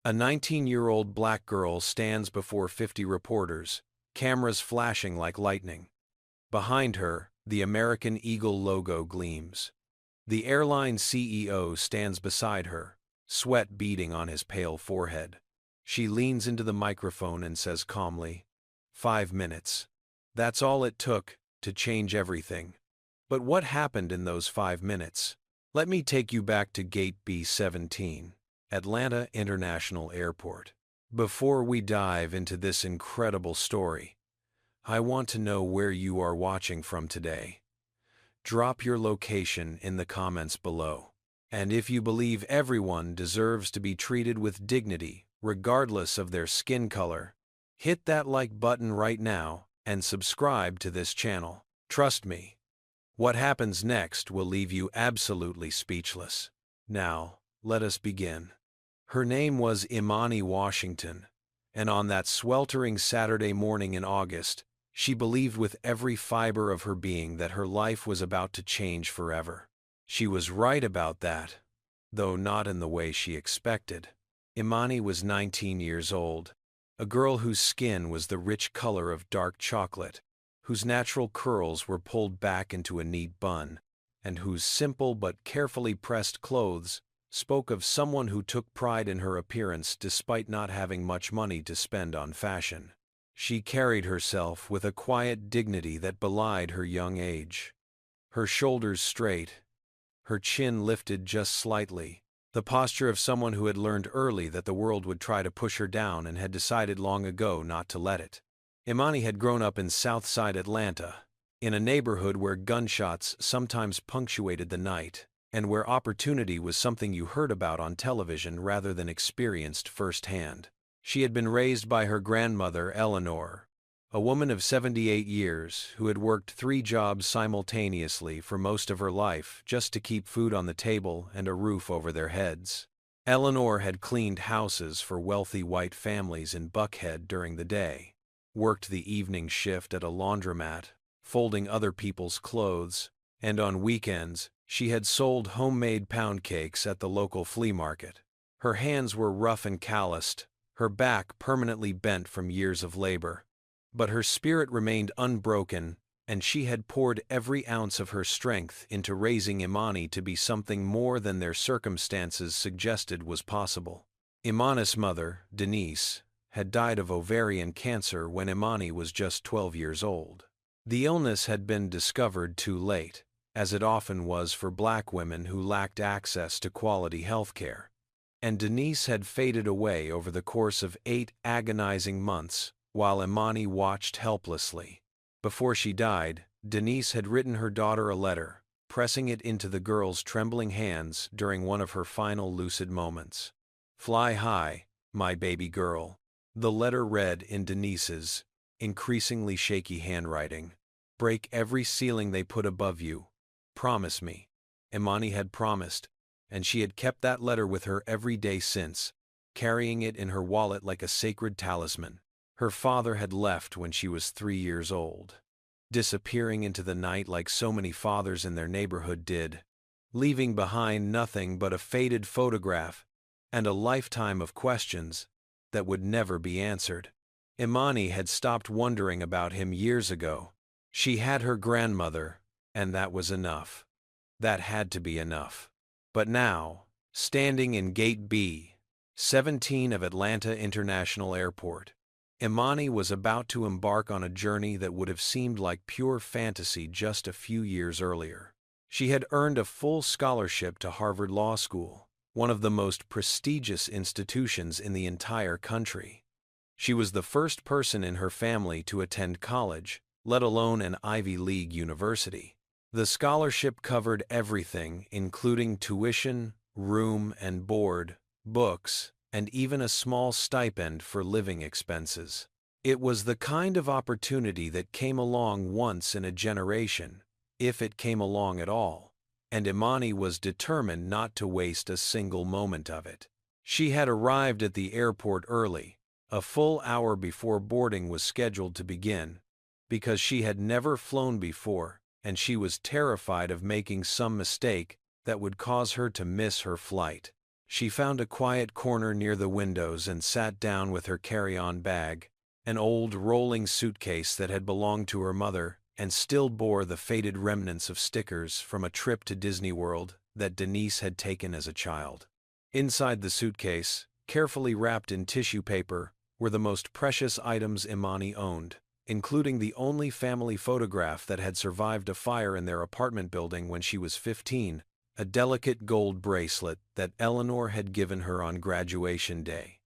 A 19-year-old black girl stands before 50 reporters, cameras flashing like lightning. Behind her, the American Eagle logo gleams. The airline CEO stands beside her, sweat beading on his pale forehead. She leans into the microphone and says calmly, "5 minutes. That's all it took to change everything." But what happened in those 5 minutes? Let me take you back to Gate B-17, Atlanta International Airport. Before we dive into this incredible story, I want to know where you are watching from today. Drop your location in the comments below. And if you believe everyone deserves to be treated with dignity, regardless of their skin color, hit that like button right now and subscribe to this channel. Trust me, what happens next will leave you absolutely speechless. Now, let us begin. Her name was Imani Washington, and on that sweltering Saturday morning in August, she believed with every fiber of her being that her life was about to change forever. She was right about that, though not in the way she expected. Imani was 19 years old, a girl whose skin was the rich color of dark chocolate, whose natural curls were pulled back into a neat bun, and whose simple but carefully pressed clothes spoke of someone who took pride in her appearance despite not having much money to spend on fashion. She carried herself with a quiet dignity that belied her young age. Her shoulders straight, her chin lifted just slightly, the posture of someone who had learned early that the world would try to push her down and had decided long ago not to let it. Imani had grown up in Southside Atlanta, in a neighborhood where gunshots sometimes punctuated the night, and where opportunity was something you heard about on television rather than experienced firsthand. She had been raised by her grandmother, Eleanor, a woman of 78 years who had worked 3 jobs simultaneously for most of her life just to keep food on the table and a roof over their heads. Eleanor had cleaned houses for wealthy white families in Buckhead during the day, worked the evening shift at a laundromat, folding other people's clothes, and on weekends, she had sold homemade pound cakes at the local flea market. Her hands were rough and calloused, her back permanently bent from years of labor. But her spirit remained unbroken, and she had poured every ounce of her strength into raising Imani to be something more than their circumstances suggested was possible. Imani's mother, Denise, had died of ovarian cancer when Imani was just 12 years old. The illness had been discovered too late, as it often was for black women who lacked access to quality health care. And Denise had faded away over the course of 8 agonizing months, while Imani watched helplessly. Before she died, Denise had written her daughter a letter, pressing it into the girl's trembling hands during one of her final lucid moments. "Fly high, my baby girl," the letter read in Denise's increasingly shaky handwriting. "Break every ceiling they put above you. Promise me." Imani had promised, and she had kept that letter with her every day since, carrying it in her wallet like a sacred talisman. Her father had left when she was 3 years old, disappearing into the night like so many fathers in their neighborhood did, leaving behind nothing but a faded photograph and a lifetime of questions that would never be answered. Imani had stopped wondering about him years ago. She had her grandmother, and that was enough. That had to be enough. But now, standing in Gate B-17 of Atlanta International Airport, Imani was about to embark on a journey that would have seemed like pure fantasy just a few years earlier. She had earned a full scholarship to Harvard Law School, one of the most prestigious institutions in the entire country. She was the first person in her family to attend college, let alone an Ivy League university. The scholarship covered everything, including tuition, room and board, books, and even a small stipend for living expenses. It was the kind of opportunity that came along once in a generation, if it came along at all, and Imani was determined not to waste a single moment of it. She had arrived at the airport early, a full hour before boarding was scheduled to begin, because she had never flown before, and she was terrified of making some mistake that would cause her to miss her flight. She found a quiet corner near the windows and sat down with her carry-on bag, an old rolling suitcase that had belonged to her mother and still bore the faded remnants of stickers from a trip to Disney World that Denise had taken as a child. Inside the suitcase, carefully wrapped in tissue paper, were the most precious items Imani owned, including the only family photograph that had survived a fire in their apartment building when she was 15, a delicate gold bracelet that Eleanor had given her on graduation day.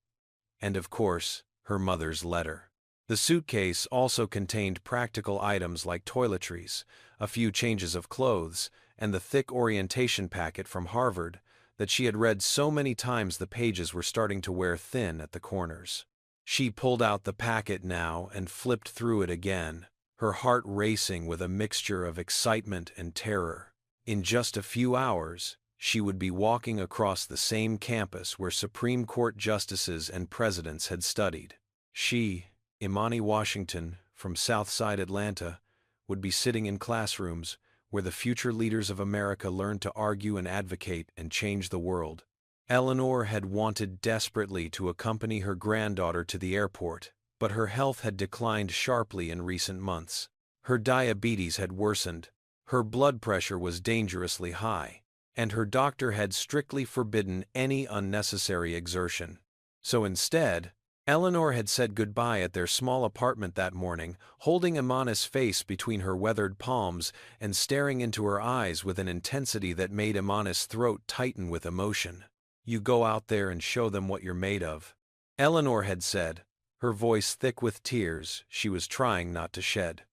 And of course, her mother's letter. The suitcase also contained practical items like toiletries, a few changes of clothes, and the thick orientation packet from Harvard that she had read so many times the pages were starting to wear thin at the corners. She pulled out the packet now and flipped through it again, her heart racing with a mixture of excitement and terror. In just a few hours, she would be walking across the same campus where Supreme Court justices and presidents had studied. She, Imani Washington, from Southside Atlanta, would be sitting in classrooms where the future leaders of America learned to argue and advocate and change the world. Eleanor had wanted desperately to accompany her granddaughter to the airport, but her health had declined sharply in recent months. Her diabetes had worsened, her blood pressure was dangerously high, and her doctor had strictly forbidden any unnecessary exertion. So instead, Eleanor had said goodbye at their small apartment that morning, holding Imani's face between her weathered palms and staring into her eyes with an intensity that made Imani's throat tighten with emotion. "You go out there and show them what you're made of," Eleanor had said, her voice thick with tears she was trying not to shed.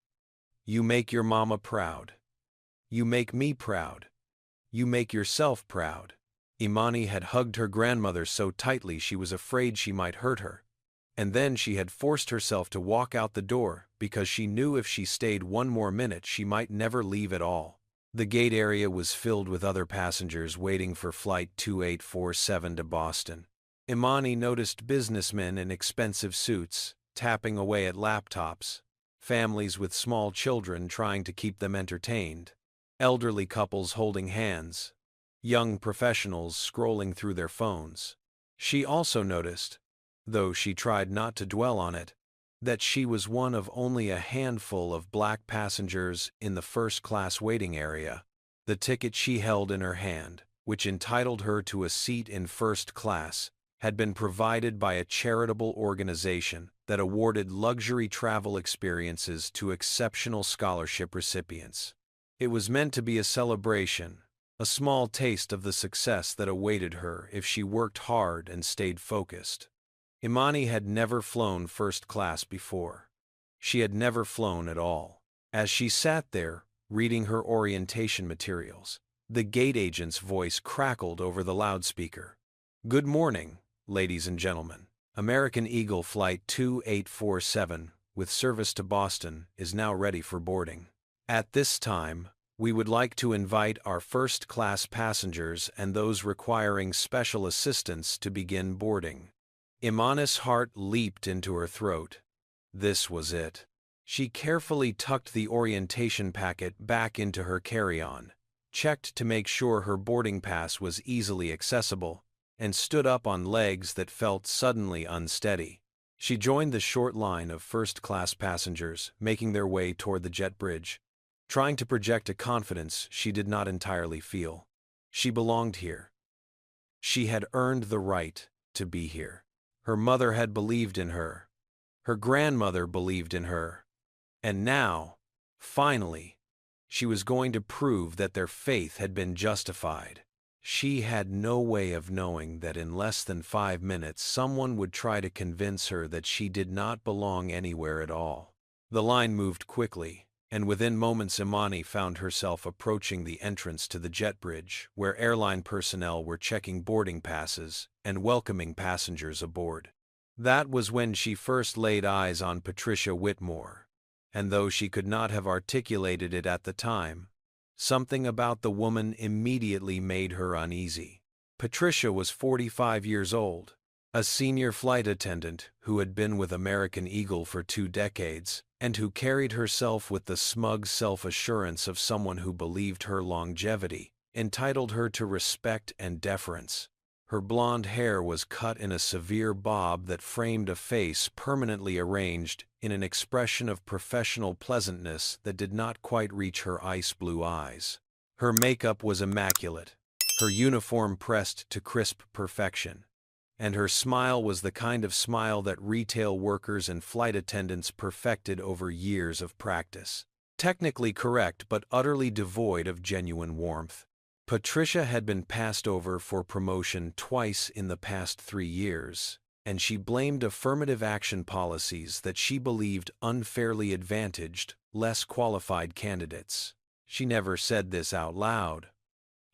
"You make your mama proud. You make me proud. You make yourself proud." Imani had hugged her grandmother so tightly she was afraid she might hurt her. And then she had forced herself to walk out the door because she knew if she stayed one more minute she might never leave at all. The gate area was filled with other passengers waiting for Flight 2847 to Boston. Imani noticed businessmen in expensive suits, tapping away at laptops, families with small children trying to keep them entertained, elderly couples holding hands, young professionals scrolling through their phones. She also noticed, though she tried not to dwell on it, that she was one of only a handful of black passengers in the first-class waiting area. The ticket she held in her hand, which entitled her to a seat in first class, had been provided by a charitable organization that awarded luxury travel experiences to exceptional scholarship recipients. It was meant to be a celebration, a small taste of the success that awaited her if she worked hard and stayed focused. Imani had never flown first class before. She had never flown at all. As she sat there, reading her orientation materials, the gate agent's voice crackled over the loudspeaker. "Good morning, ladies and gentlemen. American Eagle Flight 2847, with service to Boston, is now ready for boarding. At this time, we would like to invite our first-class passengers and those requiring special assistance to begin boarding." Imani's heart leaped into her throat. This was it. She carefully tucked the orientation packet back into her carry-on, checked to make sure her boarding pass was easily accessible, and stood up on legs that felt suddenly unsteady. She joined the short line of first-class passengers making their way toward the jet bridge, trying to project a confidence she did not entirely feel. She belonged here. She had earned the right to be here. Her mother had believed in her. Her grandmother believed in her. And now, finally, she was going to prove that their faith had been justified. She had no way of knowing that in less than 5 minutes someone would try to convince her that she did not belong anywhere at all. The line moved quickly, and within moments Imani found herself approaching the entrance to the jet bridge, where airline personnel were checking boarding passes and welcoming passengers aboard. That was when she first laid eyes on Patricia Whitmore, and though she could not have articulated it at the time, something about the woman immediately made her uneasy. Patricia was 45 years old, a senior flight attendant who had been with American Eagle for 2 decades, and who carried herself with the smug self-assurance of someone who believed her longevity entitled her to respect and deference. Her blonde hair was cut in a severe bob that framed a face permanently arranged in an expression of professional pleasantness that did not quite reach her ice blue eyes. Her makeup was immaculate, her uniform pressed to crisp perfection, and her smile was the kind of smile that retail workers and flight attendants perfected over years of practice. Technically correct but utterly devoid of genuine warmth. Patricia had been passed over for promotion twice in the past 3 years, and she blamed affirmative action policies that she believed unfairly advantaged less qualified candidates. She never said this out loud,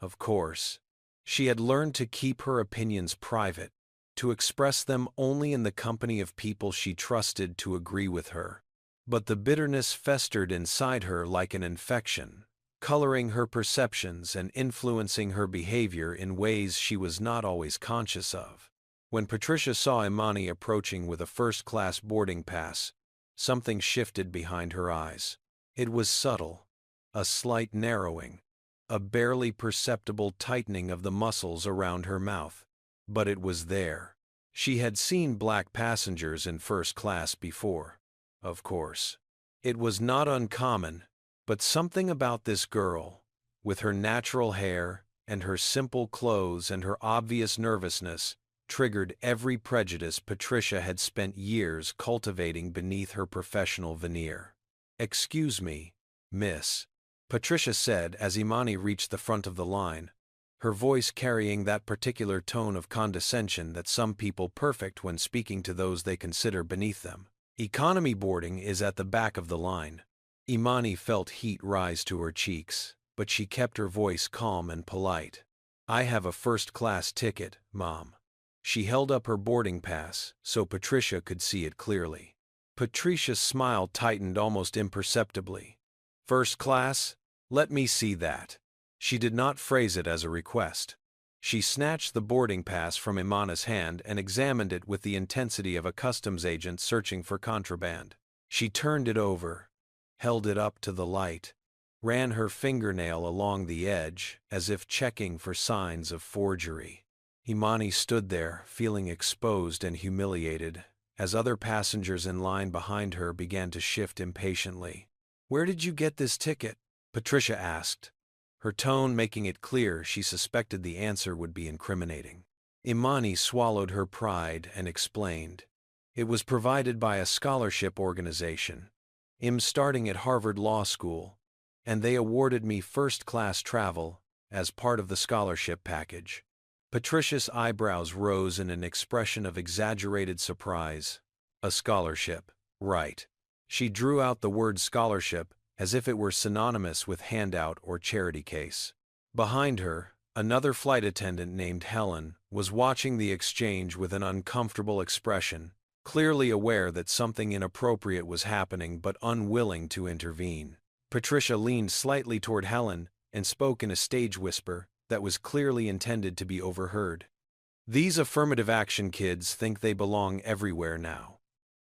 of course. She had learned to keep her opinions private, to express them only in the company of people she trusted to agree with her. But the bitterness festered inside her like an infection, coloring her perceptions and influencing her behavior in ways she was not always conscious of. When Patricia saw Imani approaching with a first-class boarding pass, something shifted behind her eyes. It was subtle, a slight narrowing, a barely perceptible tightening of the muscles around her mouth. But it was there. She had seen black passengers in first class before, of course. It was not uncommon, but something about this girl, with her natural hair and her simple clothes and her obvious nervousness, triggered every prejudice Patricia had spent years cultivating beneath her professional veneer. "Excuse me, miss," Patricia said as Imani reached the front of the line, her voice carrying that particular tone of condescension that some people perfect when speaking to those they consider beneath them. "Economy boarding is at the back of the line." Imani felt heat rise to her cheeks, but she kept her voice calm and polite. "I have a first-class ticket, Mom." She held up her boarding pass so Patricia could see it clearly. Patricia's smile tightened almost imperceptibly. "First class? Let me see that." She did not phrase it as a request. She snatched the boarding pass from Imani's hand and examined it with the intensity of a customs agent searching for contraband. She turned it over, held it up to the light, ran her fingernail along the edge as if checking for signs of forgery. Imani stood there, feeling exposed and humiliated, as other passengers in line behind her began to shift impatiently. "Where did you get this ticket?" Patricia asked, her tone making it clear she suspected the answer would be incriminating. Imani swallowed her pride and explained. "It was provided by a scholarship organization. I'm starting at Harvard Law School, and they awarded me first-class travel as part of the scholarship package." Patricia's eyebrows rose in an expression of exaggerated surprise. "A scholarship, right." She drew out the word scholarship as if it were synonymous with handout or charity case. Behind her, another flight attendant named Helen was watching the exchange with an uncomfortable expression, clearly aware that something inappropriate was happening but unwilling to intervene. Patricia leaned slightly toward Helen and spoke in a stage whisper that was clearly intended to be overheard. "These affirmative action kids think they belong everywhere now."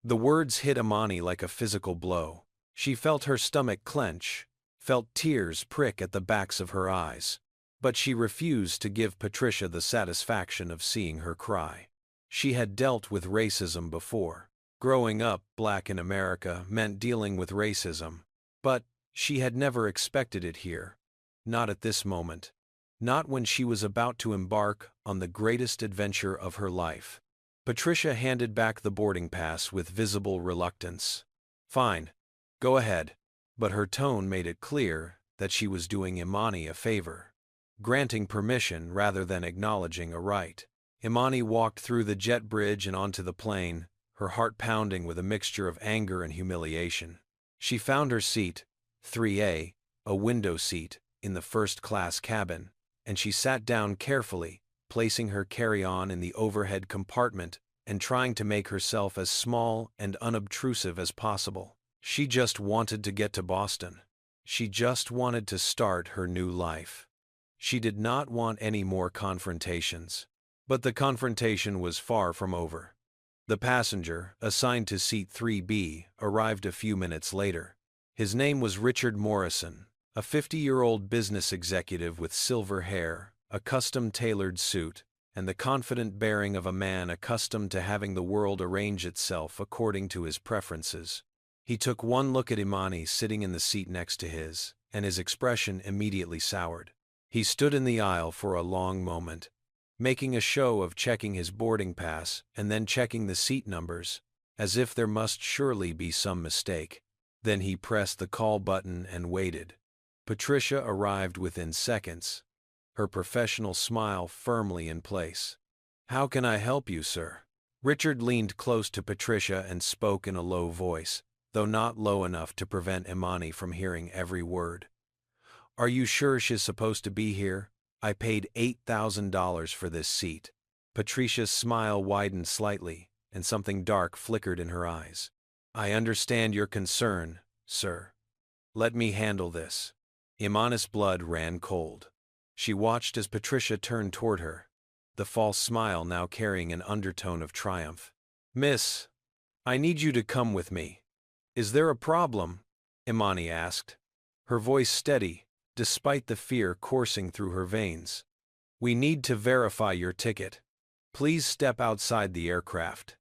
The words hit Imani like a physical blow. She felt her stomach clench, felt tears prick at the backs of her eyes. But she refused to give Patricia the satisfaction of seeing her cry. She had dealt with racism before. Growing up black in America meant dealing with racism. But she had never expected it here. Not at this moment. Not when she was about to embark on the greatest adventure of her life. Patricia handed back the boarding pass with visible reluctance. "Fine. Go ahead." But her tone made it clear that she was doing Imani a favor, granting permission rather than acknowledging a right. Imani walked through the jet bridge and onto the plane, her heart pounding with a mixture of anger and humiliation. She found her seat, 3A, a window seat, in the first-class cabin, and she sat down carefully, placing her carry-on in the overhead compartment and trying to make herself as small and unobtrusive as possible. She just wanted to get to Boston. She just wanted to start her new life. She did not want any more confrontations. But the confrontation was far from over. The passenger, assigned to seat 3B, arrived a few minutes later. His name was Richard Morrison, a 50-year-old business executive with silver hair, a custom-tailored suit, and the confident bearing of a man accustomed to having the world arrange itself according to his preferences. He took one look at Imani sitting in the seat next to his, and his expression immediately soured. He stood in the aisle for a long moment, making a show of checking his boarding pass and then checking the seat numbers, as if there must surely be some mistake. Then he pressed the call button and waited. Patricia arrived within seconds, her professional smile firmly in place. "How can I help you, sir?" Richard leaned close to Patricia and spoke in a low voice, though not low enough to prevent Imani from hearing every word. "Are you sure she's supposed to be here? I paid $8,000 for this seat." Patricia's smile widened slightly, and something dark flickered in her eyes. "I understand your concern, sir. Let me handle this." Imani's blood ran cold. She watched as Patricia turned toward her, the false smile now carrying an undertone of triumph. "Miss, I need you to come with me." "Is there a problem?" Imani asked, her voice steady, despite the fear coursing through her veins. "We need to verify your ticket. Please step outside the aircraft."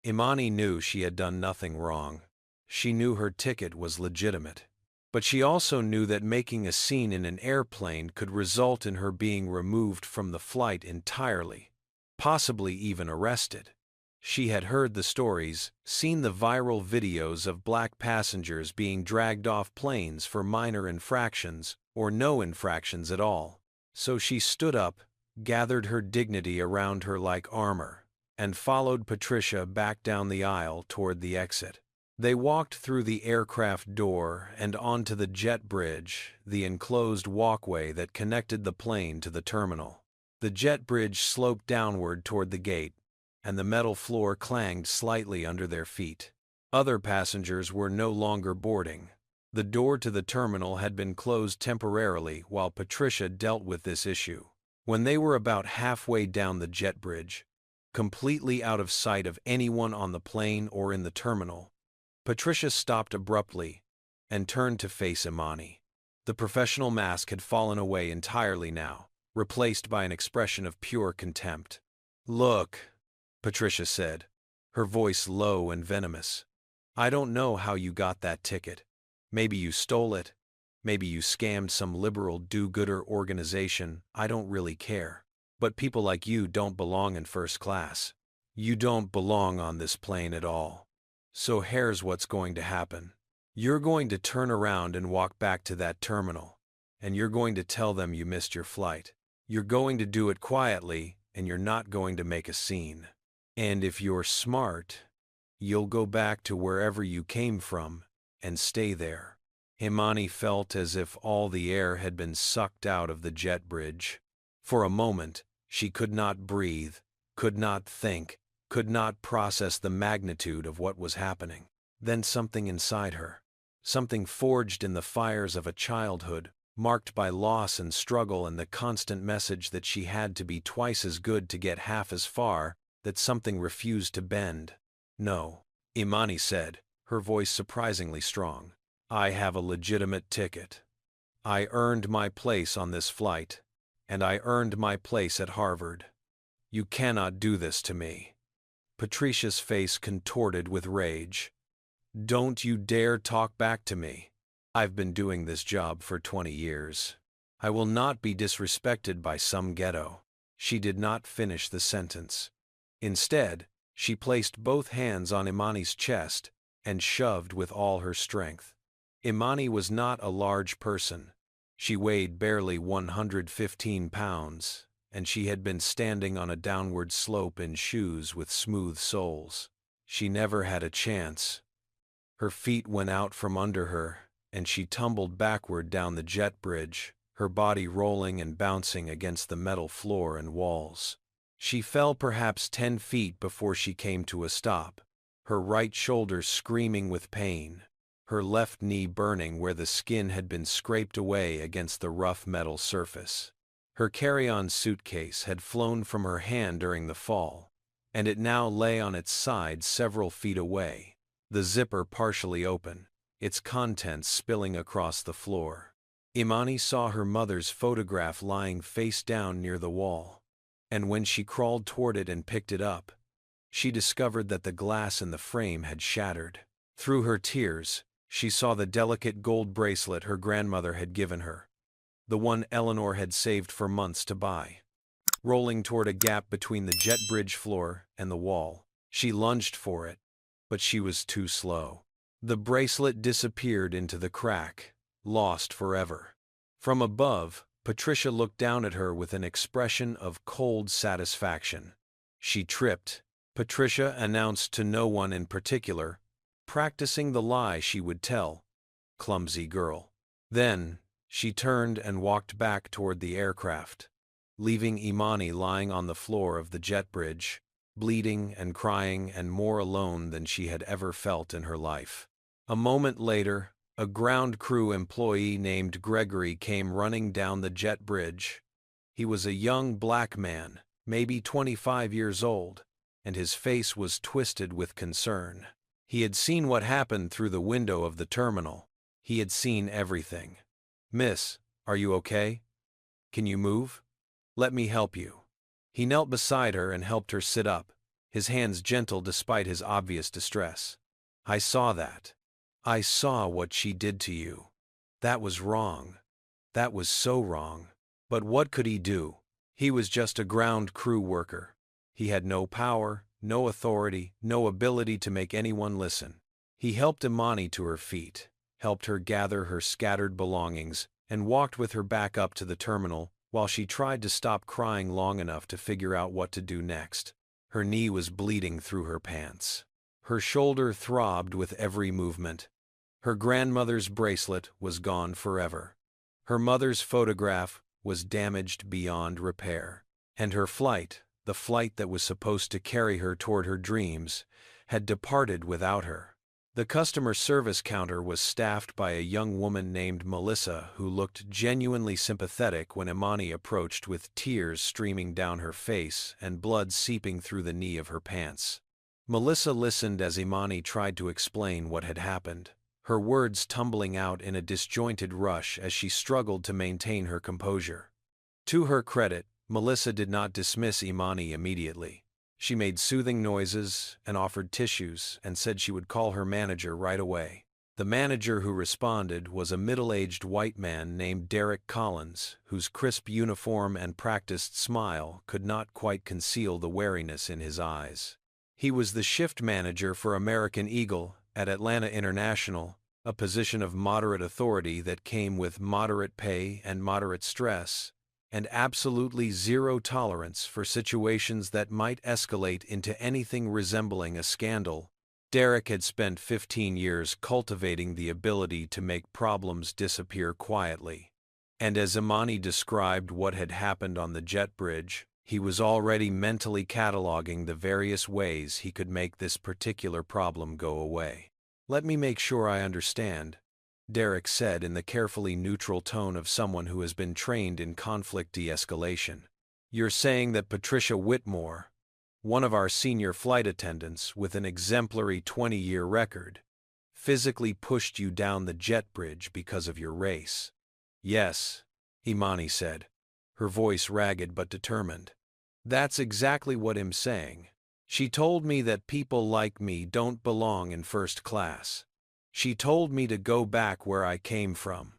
Imani knew she had done nothing wrong. She knew her ticket was legitimate. But she also knew that making a scene in an airplane could result in her being removed from the flight entirely, possibly even arrested. She had heard the stories, seen the viral videos of black passengers being dragged off planes for minor infractions or no infractions at all. So she stood up, gathered her dignity around her like armor, and followed Patricia back down the aisle toward the exit. They walked through the aircraft door and onto the jet bridge, the enclosed walkway that connected the plane to the terminal. The jet bridge sloped downward toward the gate, and the metal floor clanged slightly under their feet. Other passengers were no longer boarding. The door to the terminal had been closed temporarily while Patricia dealt with this issue. When they were about halfway down the jet bridge, completely out of sight of anyone on the plane or in the terminal, Patricia stopped abruptly and turned to face Imani. The professional mask had fallen away entirely now, replaced by an expression of pure contempt. "Look," Patricia said, her voice low and venomous. "I don't know how you got that ticket. Maybe you stole it. Maybe you scammed some liberal do-gooder organization. I don't really care. But people like you don't belong in first class. You don't belong on this plane at all. So here's what's going to happen. You're going to turn around and walk back to that terminal, and you're going to tell them you missed your flight. You're going to do it quietly, and you're not going to make a scene. And if you're smart, you'll go back to wherever you came from and stay there." Imani felt as if all the air had been sucked out of the jet bridge. For a moment, she could not breathe, could not think, could not process the magnitude of what was happening. Then something inside her, something forged in the fires of a childhood, marked by loss and struggle and the constant message that she had to be twice as good to get half as far, that something refused to bend. "No," Imani said, her voice surprisingly strong. "I have a legitimate ticket. I earned my place on this flight, and I earned my place at Harvard. You cannot do this to me." Patricia's face contorted with rage. "Don't you dare talk back to me. I've been doing this job for 20 years. I will not be disrespected by some ghetto." She did not finish the sentence. Instead, she placed both hands on Imani's chest and shoved with all her strength. Imani was not a large person. She weighed barely 115 pounds, and she had been standing on a downward slope in shoes with smooth soles. She never had a chance. Her feet went out from under her, and she tumbled backward down the jet bridge, her body rolling and bouncing against the metal floor and walls. She fell perhaps 10 feet before she came to a stop, her right shoulder screaming with pain, her left knee burning where the skin had been scraped away against the rough metal surface. Her carry-on suitcase had flown from her hand during the fall, and it now lay on its side several feet away, the zipper partially open, its contents spilling across the floor. Imani saw her mother's photograph lying face down near the wall. and when she crawled toward it and picked it up, she discovered that the glass in the frame had shattered. Through her tears, she saw the delicate gold bracelet her grandmother had given her, the one Eleanor had saved for months to buy. Rolling toward a gap between the jet bridge floor and the wall, she lunged for it, but she was too slow. The bracelet disappeared into the crack, lost forever. From above, Patricia looked down at her with an expression of cold satisfaction. She tripped, Patricia announced to no one in particular, practicing the lie she would tell. Clumsy girl. Then, she turned and walked back toward the aircraft, leaving Imani lying on the floor of the jet bridge, bleeding and crying and more alone than she had ever felt in her life. A moment later, a ground crew employee named Gregory came running down the jet bridge. He was a young black man, maybe 25 years old, and his face was twisted with concern. He had seen what happened through the window of the terminal. He had seen everything. "Miss, are you okay? Can you move? Let me help you." He knelt beside her and helped her sit up, his hands gentle despite his obvious distress. "I saw that. I saw what she did to you. That was wrong. That was so wrong. But what could he do? He was just a ground crew worker. He had no power, no authority, no ability to make anyone listen." He helped Imani to her feet, helped her gather her scattered belongings, and walked with her back up to the terminal while she tried to stop crying long enough to figure out what to do next. Her knee was bleeding through her pants. Her shoulder throbbed with every movement. Her grandmother's bracelet was gone forever. Her mother's photograph was damaged beyond repair. And her flight, the flight that was supposed to carry her toward her dreams, had departed without her. The customer service counter was staffed by a young woman named Melissa who looked genuinely sympathetic when Imani approached with tears streaming down her face and blood seeping through the knee of her pants. Melissa listened as Imani tried to explain what had happened, her words tumbling out in a disjointed rush as she struggled to maintain her composure. To her credit, Melissa did not dismiss Imani immediately. She made soothing noises and offered tissues and said she would call her manager right away. The manager who responded was a middle-aged white man named Derek Collins, whose crisp uniform and practiced smile could not quite conceal the wariness in his eyes. He was the shift manager for American Eagle at Atlanta International, a position of moderate authority that came with moderate pay and moderate stress, and absolutely zero tolerance for situations that might escalate into anything resembling a scandal. Derek had spent 15 years cultivating the ability to make problems disappear quietly. And as Imani described what had happened on the jet bridge, he was already mentally cataloging the various ways he could make this particular problem go away. "Let me make sure I understand," Derek said in the carefully neutral tone of someone who has been trained in conflict de-escalation. "You're saying that Patricia Whitmore, one of our senior flight attendants with an exemplary 20-year record, physically pushed you down the jet bridge because of your race?" "Yes," Imani said, her voice ragged but determined. "That's exactly what I'm saying. She told me that people like me don't belong in first class. She told me to go back where I came from.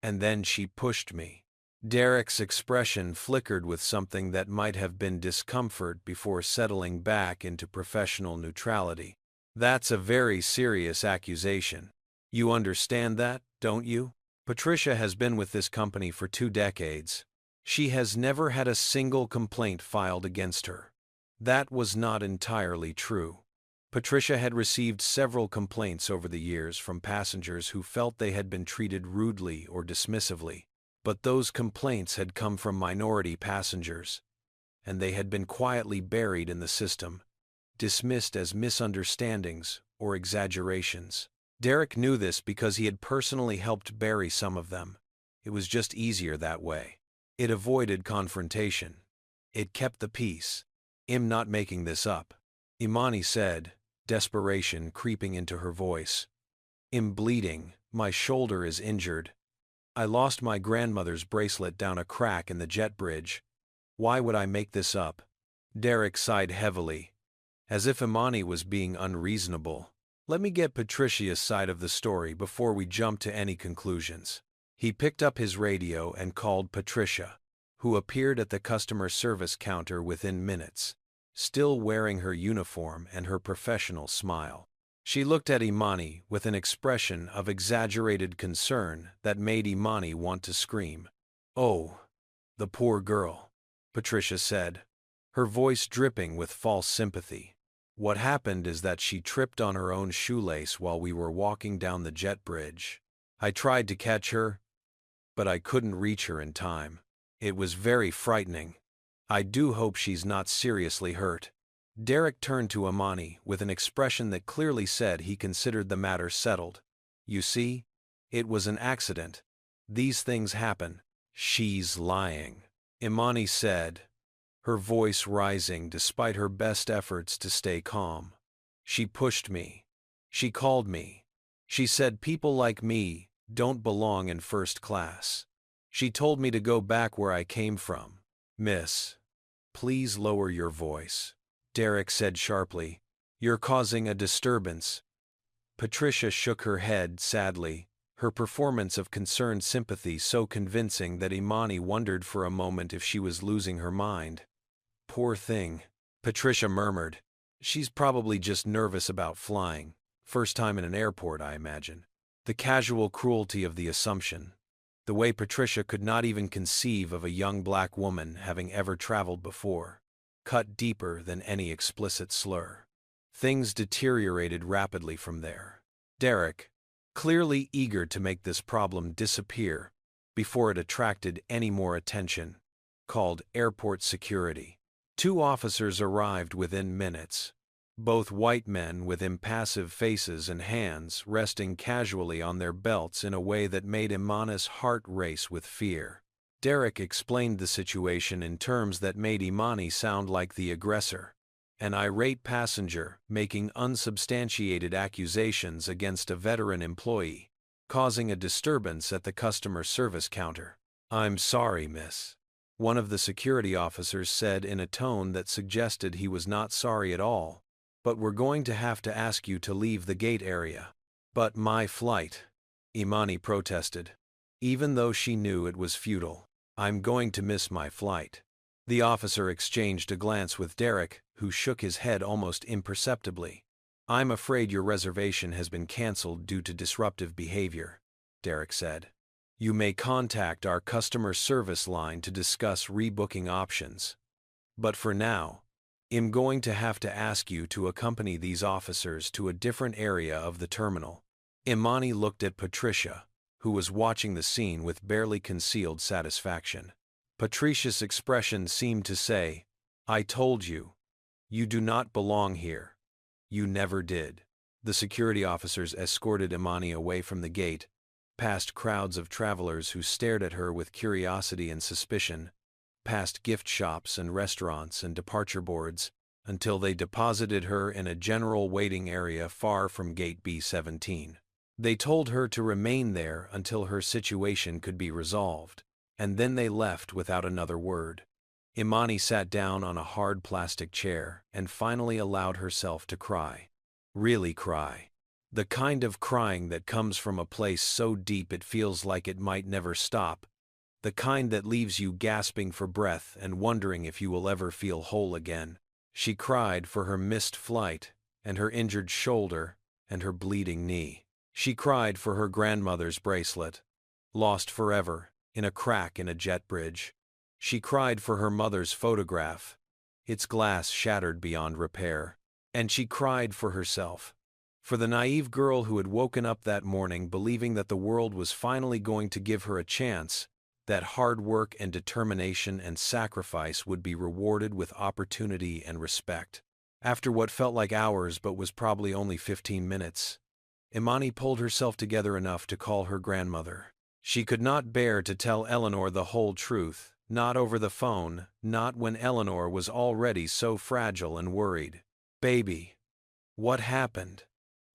And then she pushed me." Derek's expression flickered with something that might have been discomfort before settling back into professional neutrality. "That's a very serious accusation. You understand that, don't you? Patricia has been with this company for 2 decades. She has never had a single complaint filed against her." That was not entirely true. Patricia had received several complaints over the years from passengers who felt they had been treated rudely or dismissively, but those complaints had come from minority passengers, and they had been quietly buried in the system, dismissed as misunderstandings or exaggerations. Derek knew this because he had personally helped bury some of them. It was just easier that way. It avoided confrontation. It kept the peace. "I'm not making this up," Imani said, desperation creeping into her voice. "I'm bleeding, my shoulder is injured. I lost my grandmother's bracelet down a crack in the jet bridge. Why would I make this up? Derek sighed heavily, as if Imani was being unreasonable. Let me get Patricia's side of the story before we jump to any conclusions. He picked up his radio and called Patricia, who appeared at the customer service counter within minutes, still wearing her uniform and her professional smile. She looked at Imani with an expression of exaggerated concern that made Imani want to scream. "Oh, the poor girl," Patricia said, her voice dripping with false sympathy. "What happened is that she tripped on her own shoelace while we were walking down the jet bridge. I tried to catch her, but I couldn't reach her in time. It was very frightening. I do hope she's not seriously hurt." Derek turned to Imani with an expression that clearly said he considered the matter settled. "You see, it was an accident. These things happen." "She's lying," Imani said, her voice rising despite her best efforts to stay calm. "She pushed me. She called me. She said people like me don't belong in first class. She told me to go back where I came from." "Miss, please lower your voice," Derek said sharply. "You're causing a disturbance." Patricia shook her head sadly, her performance of concerned sympathy so convincing that Imani wondered for a moment if she was losing her mind. "Poor thing," Patricia murmured. "She's probably just nervous about flying. First time in an airport, I imagine." The casual cruelty of the assumption. The way Patricia could not even conceive of a young black woman having ever traveled before, cut deeper than any explicit slur. Things deteriorated rapidly from there. Derek, clearly eager to make this problem disappear before it attracted any more attention, called airport security. 2 officers arrived within minutes, both white men with impassive faces and hands resting casually on their belts in a way that made Imani's heart race with fear. Derek explained the situation in terms that made Imani sound like the aggressor, an irate passenger making unsubstantiated accusations against a veteran employee, causing a disturbance at the customer service counter. "I'm sorry, miss," one of the security officers said in a tone that suggested he was not sorry at all, "but we're going to have to ask you to leave the gate area." "But my flight," Imani protested, even though she knew it was futile. "I'm going to miss my flight." The officer exchanged a glance with Derek, who shook his head almost imperceptibly. "I'm afraid your reservation has been canceled due to disruptive behavior," Derek said. "You may contact our customer service line to discuss rebooking options. But for now, I'm going to have to ask you to accompany these officers to a different area of the terminal." Imani looked at Patricia, who was watching the scene with barely concealed satisfaction. Patricia's expression seemed to say, "I told you. You do not belong here. You never did." The security officers escorted Imani away from the gate, past crowds of travelers who stared at her with curiosity and suspicion, past gift shops and restaurants and departure boards, until they deposited her in a general waiting area far from Gate B-17. They told her to remain there until her situation could be resolved, and then they left without another word. Imani sat down on a hard plastic chair and finally allowed herself to cry. Really cry. The kind of crying that comes from a place so deep it feels like it might never stop. The kind that leaves you gasping for breath and wondering if you will ever feel whole again. She cried for her missed flight, and her injured shoulder, and her bleeding knee. She cried for her grandmother's bracelet, lost forever, in a crack in a jet bridge. She cried for her mother's photograph, its glass shattered beyond repair. And she cried for herself, for the naive girl who had woken up that morning believing that the world was finally going to give her a chance, that hard work and determination and sacrifice would be rewarded with opportunity and respect. After what felt like hours but was probably only 15 minutes, Imani pulled herself together enough to call her grandmother. She could not bear to tell Eleanor the whole truth, not over the phone, not when Eleanor was already so fragile and worried. "Baby, what happened?"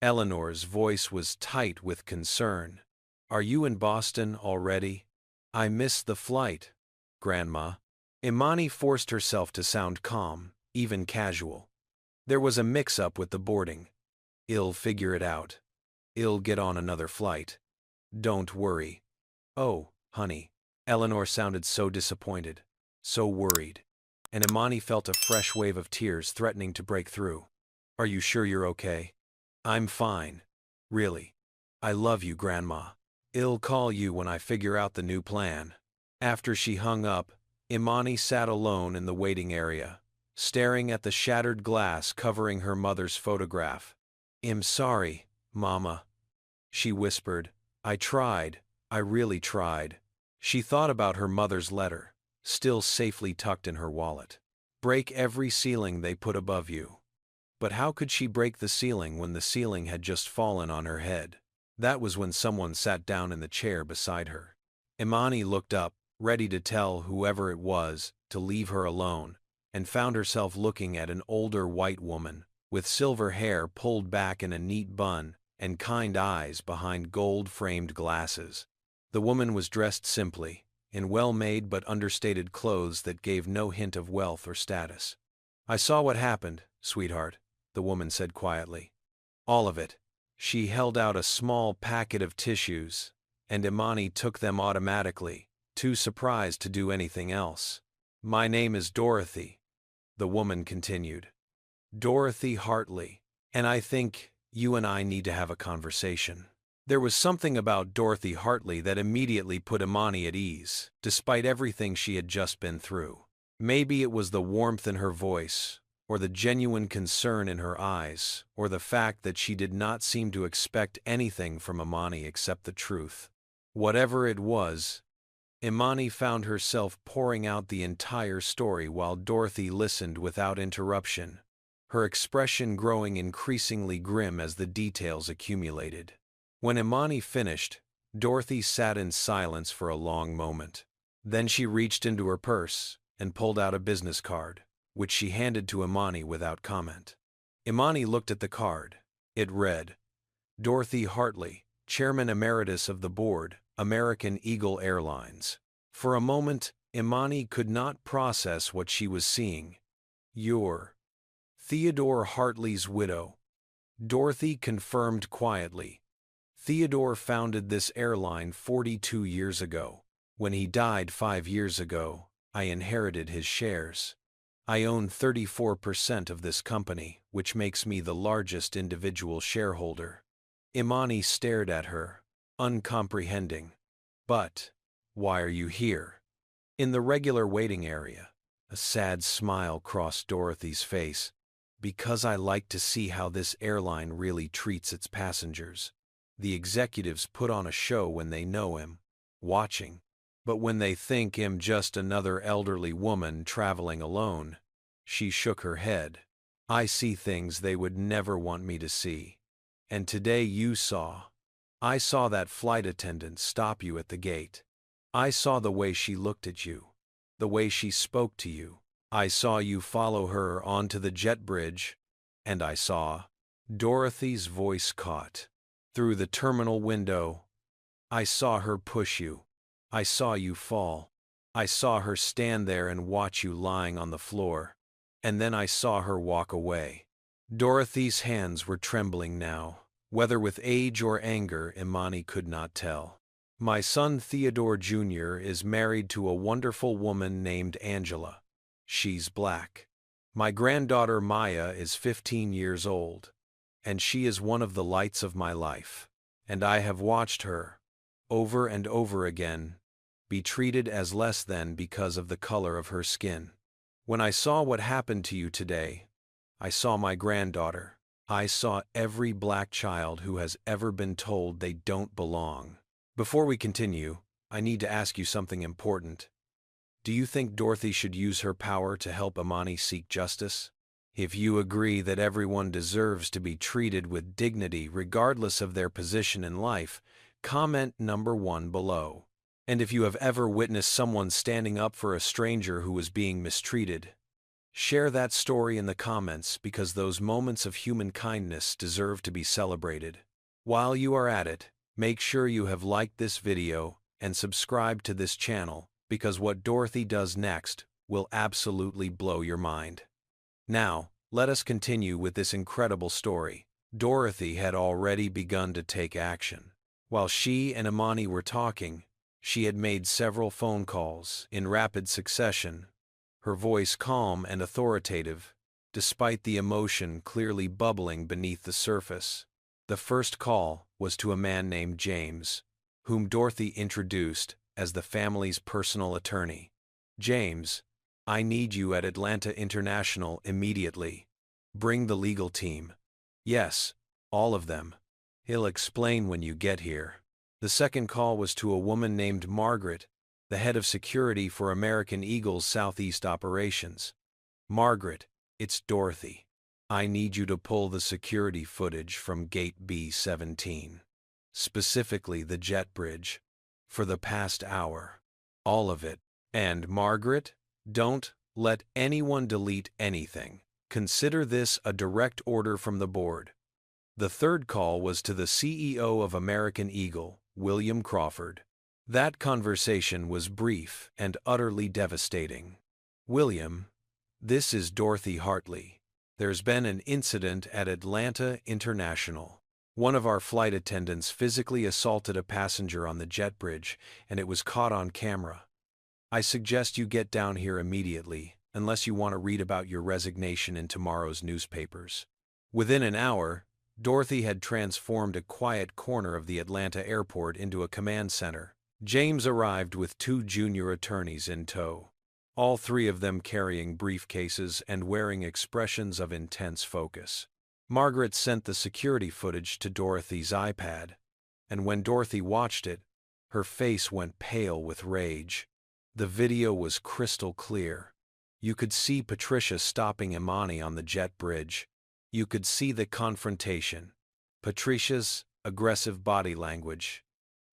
Eleanor's voice was tight with concern. "Are you in Boston already?" "I missed the flight, Grandma." Imani forced herself to sound calm, even casual. There was a mix-up with the boarding. I'll figure it out. I'll get on another flight. Don't worry. Oh, honey. Eleanor sounded so disappointed, so worried. And Imani felt a fresh wave of tears threatening to break through. Are you sure you're okay? I'm fine. Really. I love you, Grandma. I'll call you when I figure out the new plan. After she hung up, Imani sat alone in the waiting area, staring at the shattered glass covering her mother's photograph. I'm sorry, Mama, she whispered. I tried. I really tried. She thought about her mother's letter, still safely tucked in her wallet. Break every ceiling they put above you. But how could she break the ceiling when the ceiling had just fallen on her head? That was when someone sat down in the chair beside her. Imani looked up, ready to tell whoever it was to leave her alone, and found herself looking at an older white woman, with silver hair pulled back in a neat bun and kind eyes behind gold-framed glasses. The woman was dressed simply, in well-made but understated clothes that gave no hint of wealth or status. I saw what happened, sweetheart, the woman said quietly. All of it. She held out a small packet of tissues, and Imani took them automatically, too surprised to do anything else. My name is Dorothy, the woman continued. Dorothy Hartley, and I think you and I need to have a conversation. There was something about Dorothy Hartley that immediately put Imani at ease, despite everything she had just been through. Maybe it was the warmth in her voice, or the genuine concern in her eyes, or the fact that she did not seem to expect anything from Imani except the truth. Whatever it was, Imani found herself pouring out the entire story while Dorothy listened without interruption, her expression growing increasingly grim as the details accumulated. When Imani finished, Dorothy sat in silence for a long moment. Then she reached into her purse and pulled out a business card, which she handed to Imani without comment. Imani looked at the card. It read, Dorothy Hartley, Chairman Emeritus of the Board, American Eagle Airlines. For a moment, Imani could not process what she was seeing. You're Theodore Hartley's widow. Dorothy confirmed quietly. Theodore founded this airline 42 years ago. When he died 5 years ago, I inherited his shares. I own 34% of this company, which makes me the largest individual shareholder. Imani stared at her, uncomprehending. But, why are you here? In the regular waiting area, a sad smile crossed Dorothy's face. Because I like to see how this airline really treats its passengers. The executives put on a show when they know him, watching. But when they think him just another elderly woman traveling alone, she shook her head. I see things they would never want me to see. And today you saw. I saw that flight attendant stop you at the gate. I saw the way she looked at you, the way she spoke to you. I saw you follow her onto the jet bridge, and I saw. Dorothy's voice caught. Through the terminal window, I saw her push you. I saw you fall. I saw her stand there and watch you lying on the floor. And then I saw her walk away. Dorothy's hands were trembling now. Whether with age or anger, Imani could not tell. My son Theodore Jr. is married to a wonderful woman named Angela. She's black. My granddaughter Maya is 15 years old, and she is one of the lights of my life. And I have watched her, over and over again, be treated as less than because of the color of her skin. When I saw what happened to you today, I saw my granddaughter. I saw every black child who has ever been told they don't belong. Before we continue, I need to ask you something important. Do you think Dorothy should use her power to help Imani seek justice? If you agree that everyone deserves to be treated with dignity regardless of their position in life, comment number 1 below. And if you have ever witnessed someone standing up for a stranger who was being mistreated, share that story in the comments because those moments of human kindness deserve to be celebrated. While you are at it, make sure you have liked this video and subscribed to this channel because what Dorothy does next will absolutely blow your mind. Now, let us continue with this incredible story. Dorothy had already begun to take action. While she and Imani were talking, she had made several phone calls in rapid succession, her voice calm and authoritative, despite the emotion clearly bubbling beneath the surface. The first call was to a man named James, whom Dorothy introduced as the family's personal attorney. "James, I need you at Atlanta International immediately. Bring the legal team." "Yes, all of them. He'll explain when you get here." The second call was to a woman named Margaret, the head of security for American Eagle's Southeast operations. "Margaret, it's Dorothy. I need you to pull the security footage from Gate B-17. Specifically the jet bridge. For the past hour. All of it. And Margaret, don't let anyone delete anything. Consider this a direct order from the board." The third call was to the CEO of American Eagle, William Crawford. That conversation was brief and utterly devastating. "William, this is Dorothy Hartley. There's been an incident at Atlanta International. One of our flight attendants physically assaulted a passenger on the jet bridge, and it was caught on camera. I suggest you get down here immediately, unless you want to read about your resignation in tomorrow's newspapers." Within an hour, Dorothy had transformed a quiet corner of the Atlanta airport into a command center. James arrived with 2 junior attorneys in tow, all 3 of them carrying briefcases and wearing expressions of intense focus. Margaret sent the security footage to Dorothy's iPad, and when Dorothy watched it, her face went pale with rage. The video was crystal clear. You could see Patricia stopping Imani on the jet bridge. You could see the confrontation, Patricia's aggressive body language,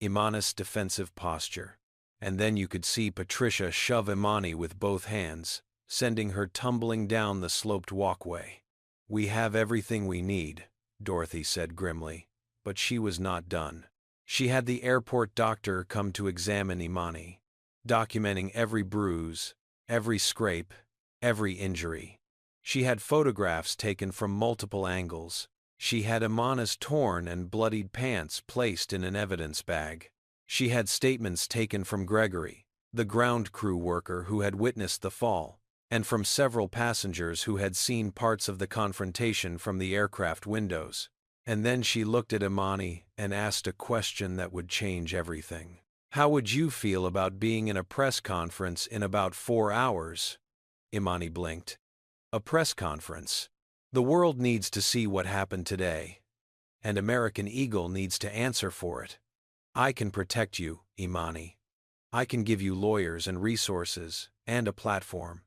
Imani's defensive posture. And then you could see Patricia shove Imani with both hands, sending her tumbling down the sloped walkway. "We have everything we need," Dorothy said grimly, but she was not done. She had the airport doctor come to examine Imani, documenting every bruise, every scrape, every injury. She had photographs taken from multiple angles. She had Imani's torn and bloodied pants placed in an evidence bag. She had statements taken from Gregory, the ground crew worker who had witnessed the fall, and from several passengers who had seen parts of the confrontation from the aircraft windows. And then she looked at Imani and asked a question that would change everything. "How would you feel about being in a press conference in about 4 hours?" Imani blinked. "A press conference? The world needs to see what happened today, and American Eagle needs to answer for it. I can protect you, Imani. I can give you lawyers and resources and a platform,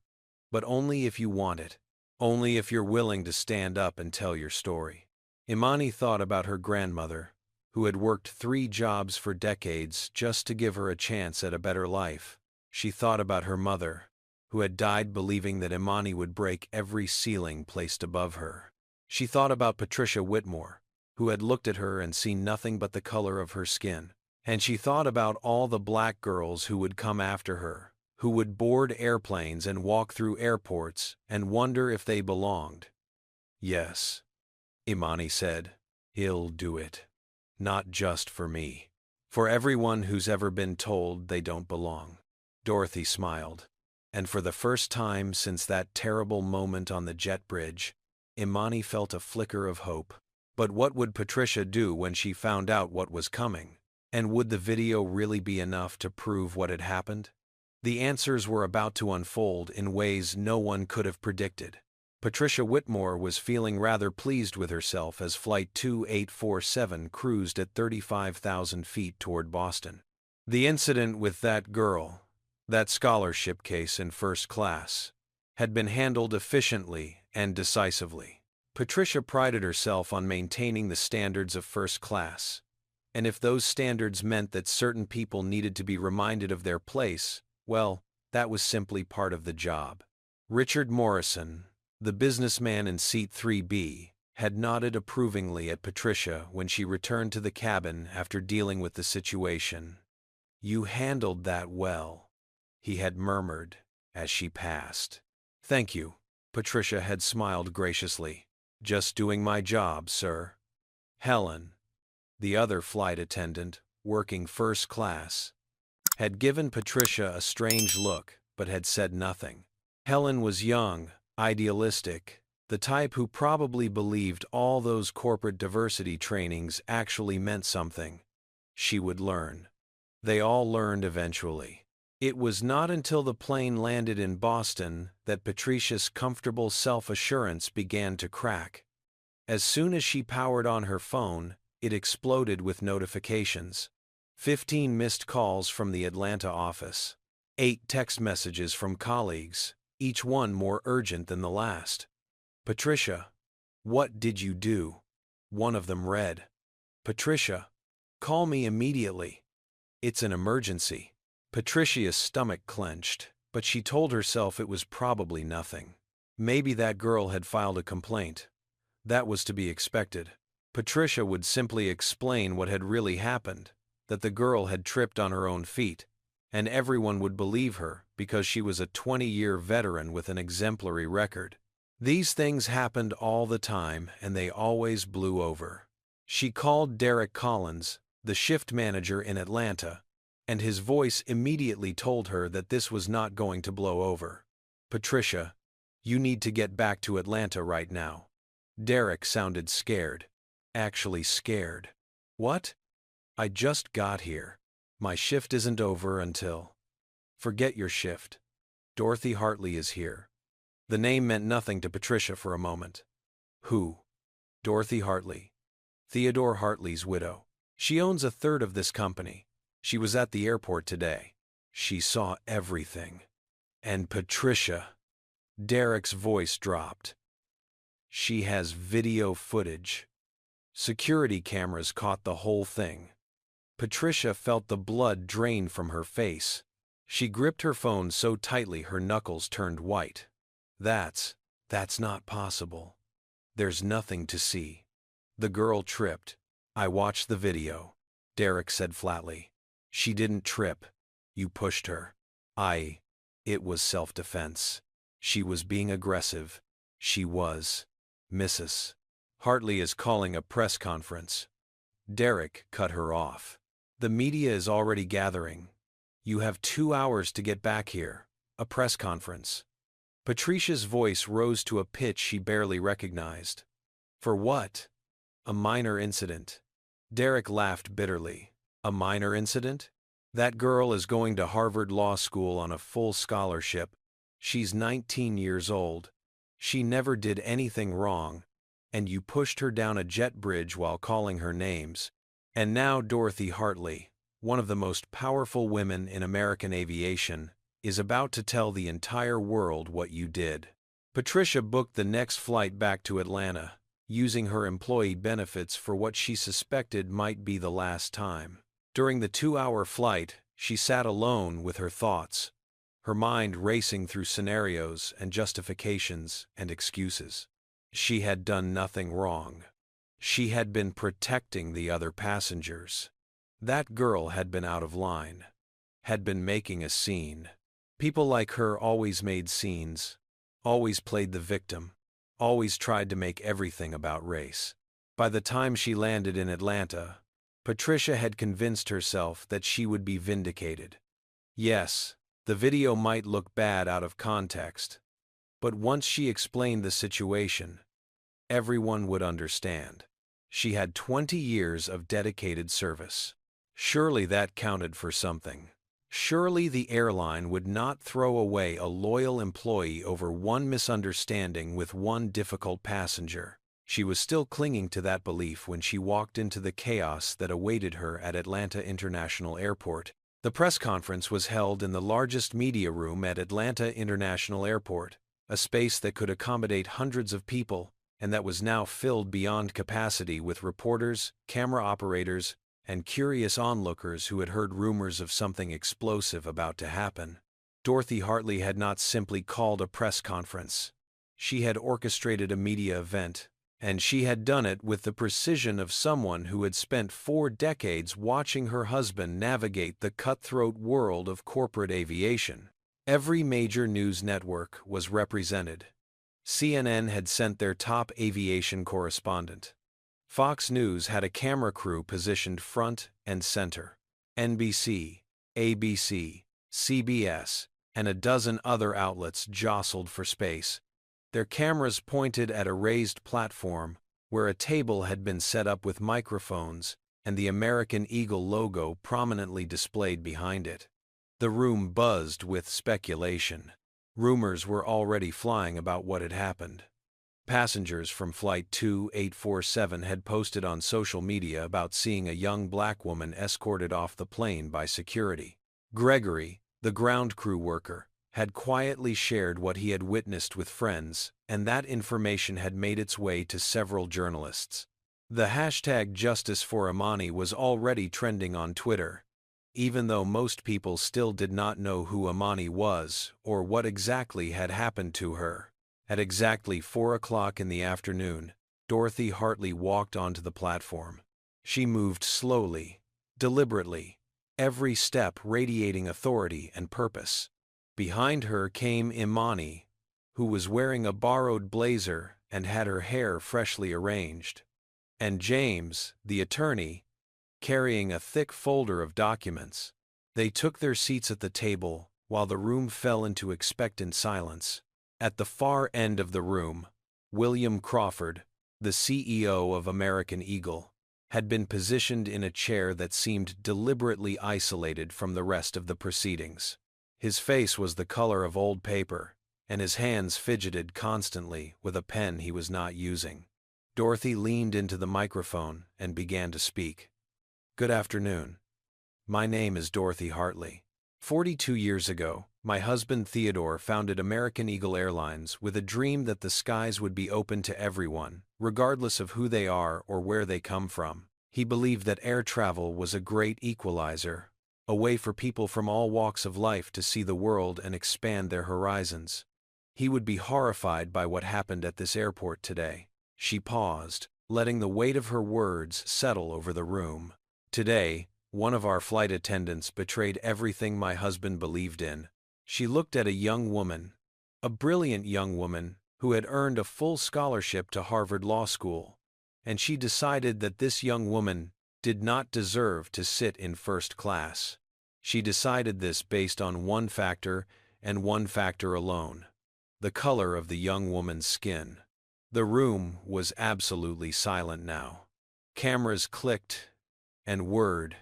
but only if you want it, only if you're willing to stand up and tell your story." Imani thought about her grandmother, who had worked 3 jobs for decades just to give her a chance at a better life. She thought about her mother, who had died believing that Imani would break every ceiling placed above her. She thought about Patricia Whitmore, who had looked at her and seen nothing but the color of her skin. And she thought about all the black girls who would come after her, who would board airplanes and walk through airports and wonder if they belonged. "Yes," Imani said, "he'll do it. Not just for me. For everyone who's ever been told they don't belong." Dorothy smiled. And for the first time since that terrible moment on the jet bridge, Imani felt a flicker of hope. But what would Patricia do when she found out what was coming? And would the video really be enough to prove what had happened? The answers were about to unfold in ways no one could have predicted. Patricia Whitmore was feeling rather pleased with herself as Flight 2847 cruised at 35,000 feet toward Boston. The incident with that girl, that scholarship case in first class, had been handled efficiently and decisively. Patricia prided herself on maintaining the standards of first class, and if those standards meant that certain people needed to be reminded of their place, well, that was simply part of the job. Richard Morrison, the businessman in seat 3B, had nodded approvingly at Patricia when she returned to the cabin after dealing with the situation. "You handled that well," he had murmured. as she passed. "Thank you." Patricia had smiled graciously. "Just doing my job, sir." Helen, the other flight attendant, working first class, had given Patricia a strange look, but had said nothing. Helen was young, idealistic, the type who probably believed all those corporate diversity trainings actually meant something. She would learn. They all learned eventually. It was not until the plane landed in Boston that Patricia's comfortable self-assurance began to crack. As soon as she powered on her phone, it exploded with notifications. 15 missed calls from the Atlanta office. 8 text messages from colleagues, each one more urgent than the last. "Patricia, what did you do?" One of them read. "Patricia, call me immediately. It's an emergency." Patricia's stomach clenched, but she told herself it was probably nothing. Maybe that girl had filed a complaint. That was to be expected. Patricia would simply explain what had really happened, that the girl had tripped on her own feet, and everyone would believe her because she was a 20-year veteran with an exemplary record. These things happened all the time, and they always blew over. She called Derek Collins, the shift manager in Atlanta, and his voice immediately told her that this was not going to blow over. "Patricia, you need to get back to Atlanta right now." Derek sounded scared. Actually scared. "What? I just got here. My shift isn't over until—" "Forget your shift. Dorothy Hartley is here." The name meant nothing to Patricia for a moment. "Who?" "Dorothy Hartley. Theodore Hartley's widow. She owns a third of this company. She was at the airport today. She saw everything." "And Patricia," Derek's voice dropped, "she has video footage. Security cameras caught the whole thing." Patricia felt the blood drain from her face. She gripped her phone so tightly her knuckles turned white. That's not possible. There's nothing to see." The girl tripped. "I watched the video," Derek said flatly. "She didn't trip. You pushed her." It was self-defense. She was being aggressive. She was. "Mrs. Hartley is calling a press conference." Derek cut her off. "The media is already gathering. You have 2 hours to get back here. A press conference." Patricia's voice rose to a pitch she barely recognized. "For what?" "A minor incident." Derek laughed bitterly. "A minor incident? That girl is going to Harvard Law School on a full scholarship. She's 19 years old. She never did anything wrong, and you pushed her down a jet bridge while calling her names. And now Dorothy Hartley, one of the most powerful women in American aviation, is about to tell the entire world what you did." Patricia booked the next flight back to Atlanta, using her employee benefits for what she suspected might be the last time. During the 2-hour flight, she sat alone with her thoughts, her mind racing through scenarios and justifications and excuses. She had done nothing wrong. She had been protecting the other passengers. That girl had been out of line, had been making a scene. People like her always made scenes, always played the victim, always tried to make everything about race. By the time she landed in Atlanta, Patricia had convinced herself that she would be vindicated. Yes, the video might look bad out of context, but once she explained the situation, everyone would understand. She had 20 years of dedicated service. Surely that counted for something. Surely the airline would not throw away a loyal employee over one misunderstanding with one difficult passenger. She was still clinging to that belief when she walked into the chaos that awaited her at Atlanta International Airport. The press conference was held in the largest media room at Atlanta International Airport, a space that could accommodate hundreds of people, and that was now filled beyond capacity with reporters, camera operators, and curious onlookers who had heard rumors of something explosive about to happen. Dorothy Hartley had not simply called a press conference. She had orchestrated a media event, and she had done it with the precision of someone who had spent 4 decades watching her husband navigate the cutthroat world of corporate aviation. Every major news network was represented. CNN had sent their top aviation correspondent. Fox News had a camera crew positioned front and center. NBC, ABC, CBS, and a dozen other outlets jostled for space. Their cameras pointed at a raised platform where a table had been set up with microphones and the American Eagle logo prominently displayed behind it. The room buzzed with speculation. Rumors were already flying about what had happened. Passengers from Flight 2847 had posted on social media about seeing a young black woman escorted off the plane by security. Gregory, the ground crew worker, had quietly shared what he had witnessed with friends, and that information had made its way to several journalists. The hashtag Justice for Imani was already trending on Twitter. Even though most people still did not know who Imani was or what exactly had happened to her. At exactly 4 o'clock in the afternoon, Dorothy Hartley walked onto the platform. She moved slowly, deliberately, every step radiating authority and purpose. Behind her came Imani, who was wearing a borrowed blazer and had her hair freshly arranged. And James, the attorney, carrying a thick folder of documents. They took their seats at the table while the room fell into expectant silence. At the far end of the room, William Crawford, the CEO of American Eagle, had been positioned in a chair that seemed deliberately isolated from the rest of the proceedings. His face was the color of old paper, and his hands fidgeted constantly with a pen he was not using. Dorothy leaned into the microphone and began to speak. Good afternoon. My name is Dorothy Hartley. 42 years ago, my husband Theodore founded American Eagle Airlines with a dream that the skies would be open to everyone, regardless of who they are or where they come from. He believed that air travel was a great equalizer, a way for people from all walks of life to see the world and expand their horizons. He would be horrified by what happened at this airport today. She paused, letting the weight of her words settle over the room. Today, one of our flight attendants betrayed everything my husband believed in. She looked at a young woman, a brilliant young woman, who had earned a full scholarship to Harvard Law School, and she decided that this young woman did not deserve to sit in first class. She decided this based on one factor and one factor alone: the color of the young woman's skin. The room was absolutely silent now. Cameras clicked and whirred,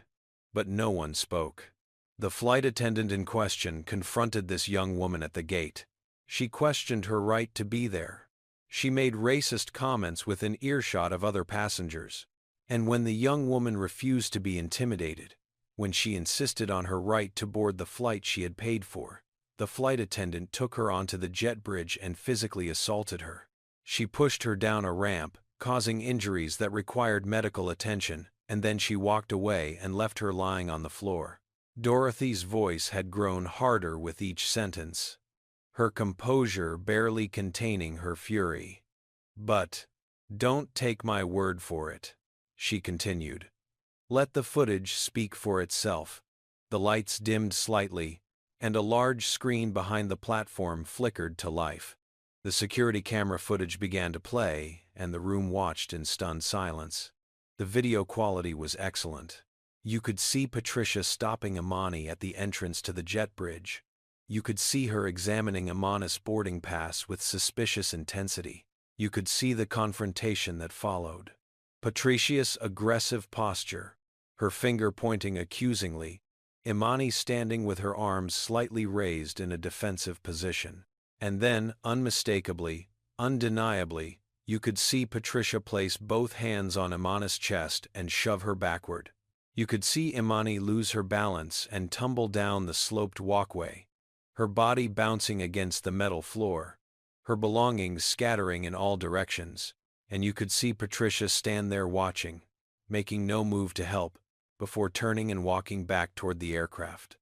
but no one spoke. The flight attendant in question confronted this young woman at the gate. She questioned her right to be there. She made racist comments within earshot of other passengers. And when the young woman refused to be intimidated, when she insisted on her right to board the flight she had paid for, the flight attendant took her onto the jet bridge and physically assaulted her. She pushed her down a ramp, causing injuries that required medical attention, and then she walked away and left her lying on the floor. Dorothy's voice had grown harder with each sentence, her composure barely containing her fury. But, don't take my word for it, she continued. Let the footage speak for itself. The lights dimmed slightly, and a large screen behind the platform flickered to life. The security camera footage began to play, and the room watched in stunned silence. The video quality was excellent. You could see Patricia stopping Imani at the entrance to the jet bridge. You could see her examining Imani's boarding pass with suspicious intensity. You could see the confrontation that followed. Patricia's aggressive posture, her finger pointing accusingly, Imani standing with her arms slightly raised in a defensive position. And then, unmistakably, undeniably, you could see Patricia place both hands on Imani's chest and shove her backward. You could see Imani lose her balance and tumble down the sloped walkway, her body bouncing against the metal floor, her belongings scattering in all directions, and you could see Patricia stand there watching, making no move to help, before turning and walking back toward the aircraft.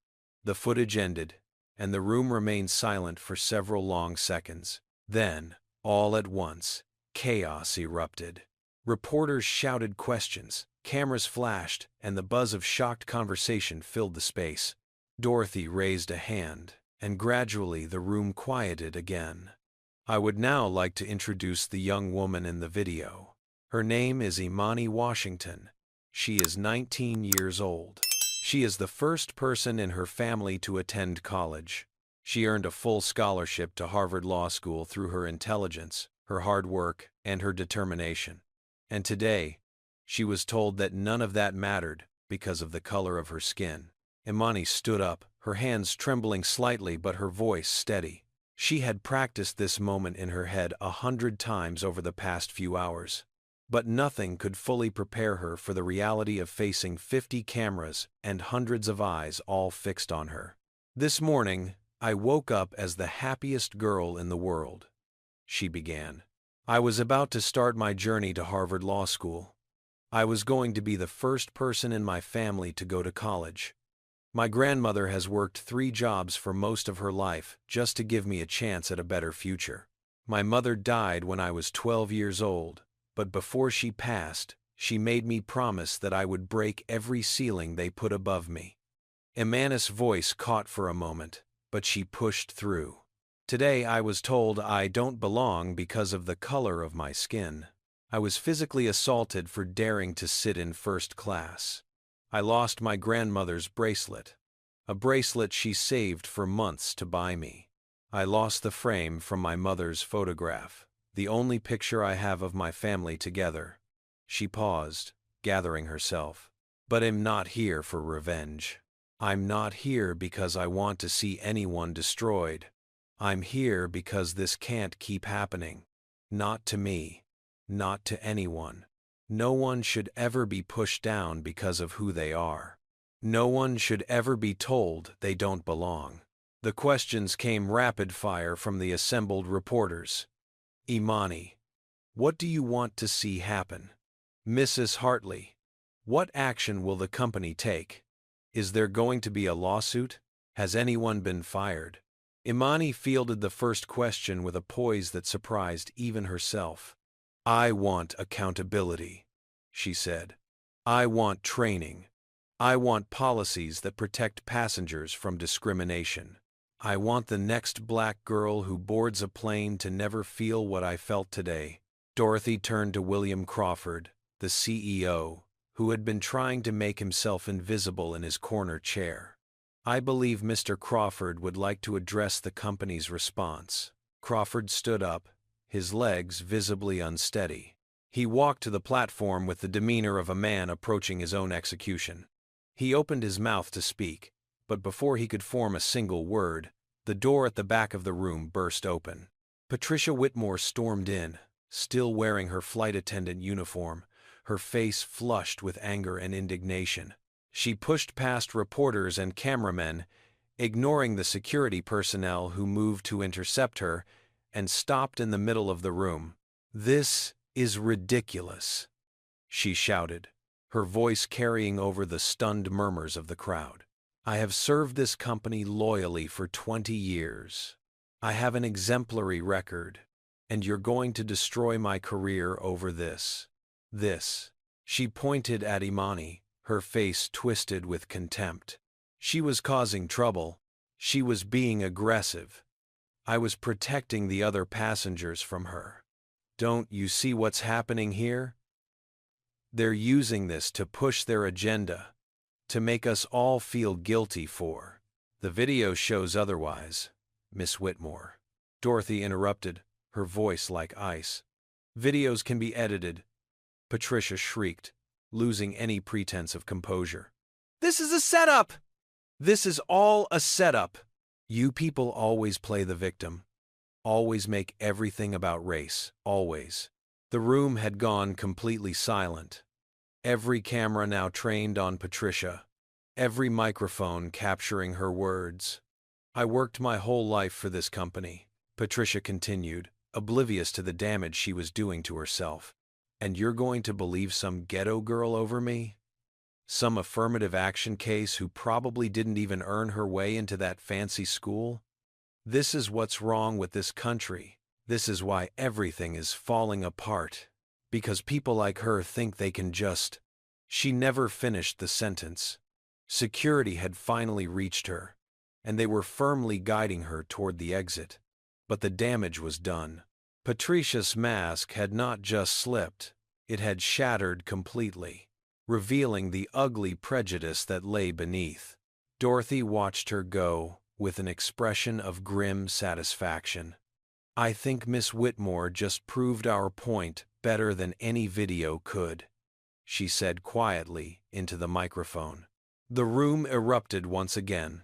The footage ended, and the room remained silent for several long seconds. Then, all at once, chaos erupted. Reporters shouted questions, cameras flashed, and the buzz of shocked conversation filled the space. Dorothy raised a hand. and gradually the room quieted again. I would now like to introduce the young woman in the video. Her name is Imani Washington. She is 19 years old. She is the first person in her family to attend college. She earned a full scholarship to Harvard Law School through her intelligence, her hard work, and her determination. And today, she was told that none of that mattered because of the color of her skin. Imani stood up, her hands trembling slightly but her voice steady. She had practiced this moment in her head 100 times over the past few hours. But nothing could fully prepare her for the reality of facing 50 cameras and hundreds of eyes all fixed on her. "This morning, I woke up as the happiest girl in the world," she began. "I was about to start my journey to Harvard Law School. I was going to be the first person in my family to go to college. My grandmother has worked 3 jobs for most of her life just to give me a chance at a better future. My mother died when I was 12 years old, but before she passed, she made me promise that I would break every ceiling they put above me." Imani's voice caught for a moment, but she pushed through. "Today I was told I don't belong because of the color of my skin. I was physically assaulted for daring to sit in first class. I lost my grandmother's bracelet, a bracelet she saved for months to buy me. I lost the frame from my mother's photograph, the only picture I have of my family together." She paused, gathering herself. "But I'm not here for revenge. I'm not here because I want to see anyone destroyed. I'm here because this can't keep happening. Not to me. Not to anyone. No one should ever be pushed down because of who they are. No one should ever be told they don't belong." The questions came rapid fire from the assembled reporters. "Imani, what do you want to see happen? Mrs. Hartley, what action will the company take? Is there going to be a lawsuit? Has anyone been fired?" Imani fielded the first question with a poise that surprised even herself. "I want accountability," she said. "I want training. I want policies that protect passengers from discrimination. I want the next black girl who boards a plane to never feel what I felt today." Dorothy turned to William Crawford, the CEO, who had been trying to make himself invisible in his corner chair. "I believe Mr. Crawford would like to address the company's response." Crawford stood up, his legs visibly unsteady. He walked to the platform with the demeanor of a man approaching his own execution. He opened his mouth to speak, but before he could form a single word, the door at the back of the room burst open. Patricia Whitmore stormed in, still wearing her flight attendant uniform, her face flushed with anger and indignation. She pushed past reporters and cameramen, ignoring the security personnel who moved to intercept her, and stopped in the middle of the room. "This is ridiculous," she shouted, her voice carrying over the stunned murmurs of the crowd. "I have served this company loyally for 20 years. I have an exemplary record, and you're going to destroy my career over this. This." She pointed at Imani, her face twisted with contempt. She was causing trouble. She was being aggressive. I was protecting the other passengers from her. Don't you see what's happening here? They're using this to push their agenda, to make us all feel guilty for. The video shows otherwise, Miss Whitmore. Dorothy interrupted, her voice like ice. "Videos can be edited," Patricia shrieked, losing any pretense of composure. "This is a setup! This is all a setup! You people always play the victim. Always make everything about race, always." The room had gone completely silent. Every camera now trained on Patricia. Every microphone capturing her words. "I worked my whole life for this company," Patricia continued, oblivious to the damage she was doing to herself. "And you're going to believe some ghetto girl over me? Some affirmative action case who probably didn't even earn her way into that fancy school? This is what's wrong with this country. This is why everything is falling apart. Because people like her think they can just..." She never finished the sentence. Security had finally reached her, and they were firmly guiding her toward the exit. But the damage was done. Patricia's mask had not just slipped, it had shattered completely, revealing the ugly prejudice that lay beneath. Dorothy watched her go, with an expression of grim satisfaction. "I think Miss Whitmore just proved our point better than any video could," she said quietly into the microphone. The room erupted once again,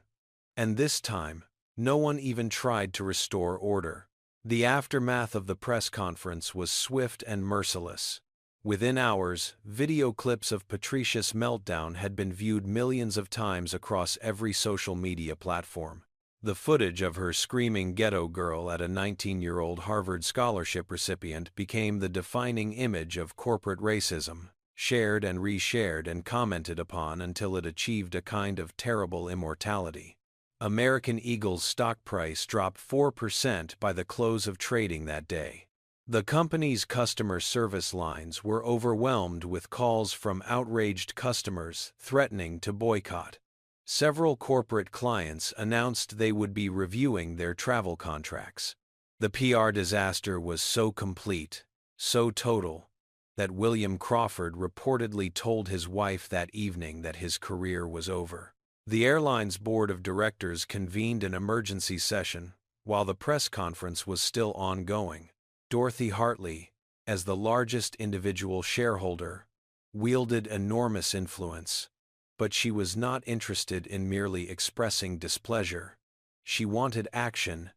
and this time, no one even tried to restore order. The aftermath of the press conference was swift and merciless. Within hours, video clips of Patricia's meltdown had been viewed millions of times across every social media platform. The footage of her screaming ghetto girl at a 19-year-old Harvard scholarship recipient became the defining image of corporate racism, shared and reshared and commented upon until it achieved a kind of terrible immortality. American Eagle's stock price dropped 4% by the close of trading that day. The company's customer service lines were overwhelmed with calls from outraged customers threatening to boycott. Several corporate clients announced they would be reviewing their travel contracts. The PR disaster was so complete, so total, that William Crawford reportedly told his wife that evening that his career was over. The airline's board of directors convened an emergency session, while the press conference was still ongoing. Dorothy Hartley, as the largest individual shareholder, wielded enormous influence, but she was not interested in merely expressing displeasure. She wanted action,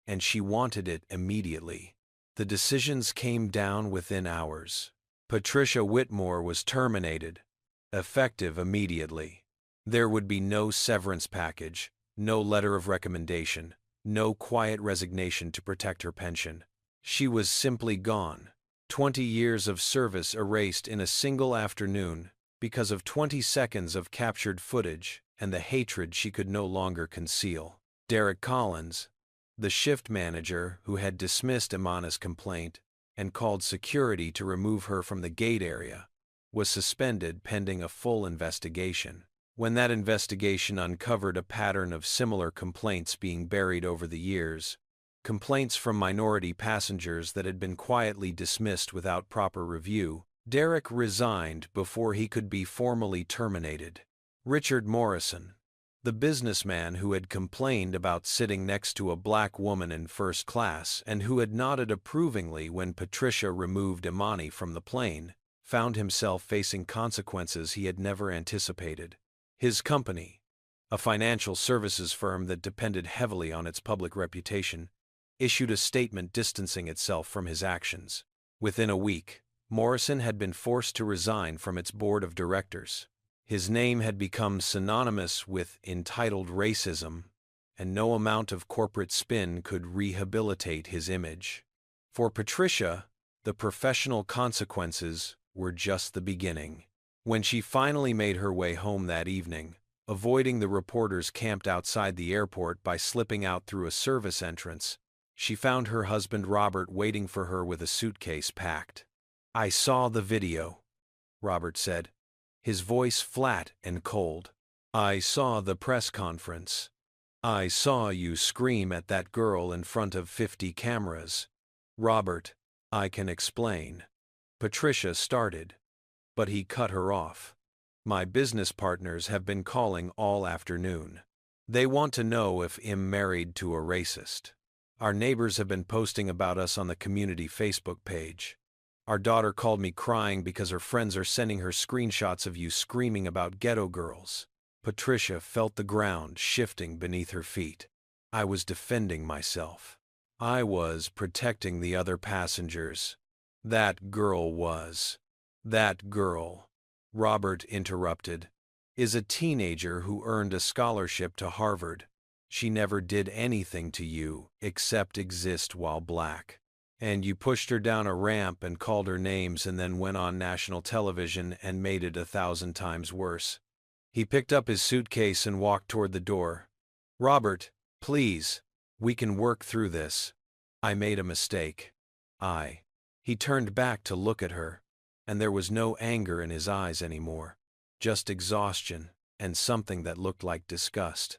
and she wanted it immediately. The decisions came down within hours. Patricia Whitmore was terminated, effective immediately. There would be no severance package, no letter of recommendation, no quiet resignation to protect her pension. She was simply gone. 20 years of service erased in a single afternoon because of 20 seconds of captured footage and the hatred she could no longer conceal. Derek Collins, the shift manager who had dismissed Imana's complaint and called security to remove her from the gate area, was suspended pending a full investigation. When that investigation uncovered a pattern of similar complaints being buried over the years, complaints from minority passengers that had been quietly dismissed without proper review, Derek resigned before he could be formally terminated. Richard Morrison, the businessman who had complained about sitting next to a black woman in first class and who had nodded approvingly when Patricia removed Imani from the plane, found himself facing consequences he had never anticipated. His company, a financial services firm that depended heavily on its public reputation, issued a statement distancing itself from his actions. Within a week, Morrison had been forced to resign from its board of directors. His name had become synonymous with entitled racism, and no amount of corporate spin could rehabilitate his image. For Patricia, the professional consequences were just the beginning. When she finally made her way home that evening, avoiding the reporters camped outside the airport by slipping out through a service entrance, she found her husband Robert waiting for her with a suitcase packed. "I saw the video," Robert said, his voice flat and cold. "I saw the press conference. I saw you scream at that girl in front of 50 cameras. Robert, I can explain." Patricia started, but he cut her off. "My business partners have been calling all afternoon. They want to know if I'm married to a racist. Our neighbors have been posting about us on the community Facebook page. Our daughter called me crying because her friends are sending her screenshots of you screaming about ghetto girls." Patricia felt the ground shifting beneath her feet. "I was defending myself. I was protecting the other passengers. That girl was. That girl," Robert interrupted, "is a teenager who earned a scholarship to Harvard. She never did anything to you except exist while black. And you pushed her down a ramp and called her names and then went on national television and made it 1,000 times worse." He picked up his suitcase and walked toward the door. "Robert, please, we can work through this. I made a mistake. He turned back to look at her, and there was no anger in his eyes anymore, just exhaustion and something that looked like disgust.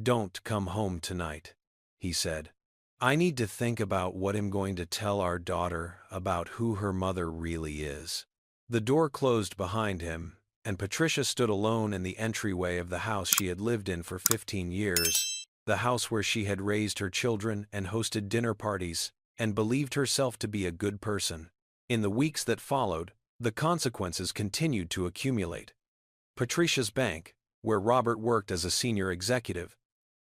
"Don't come home tonight," he said. "I need to think about what I'm going to tell our daughter about who her mother really is." The door closed behind him, and Patricia stood alone in the entryway of the house she had lived in for 15 years, the house where she had raised her children and hosted dinner parties, and believed herself to be a good person. In the weeks that followed, the consequences continued to accumulate. Patricia's bank, where Robert worked as a senior executive,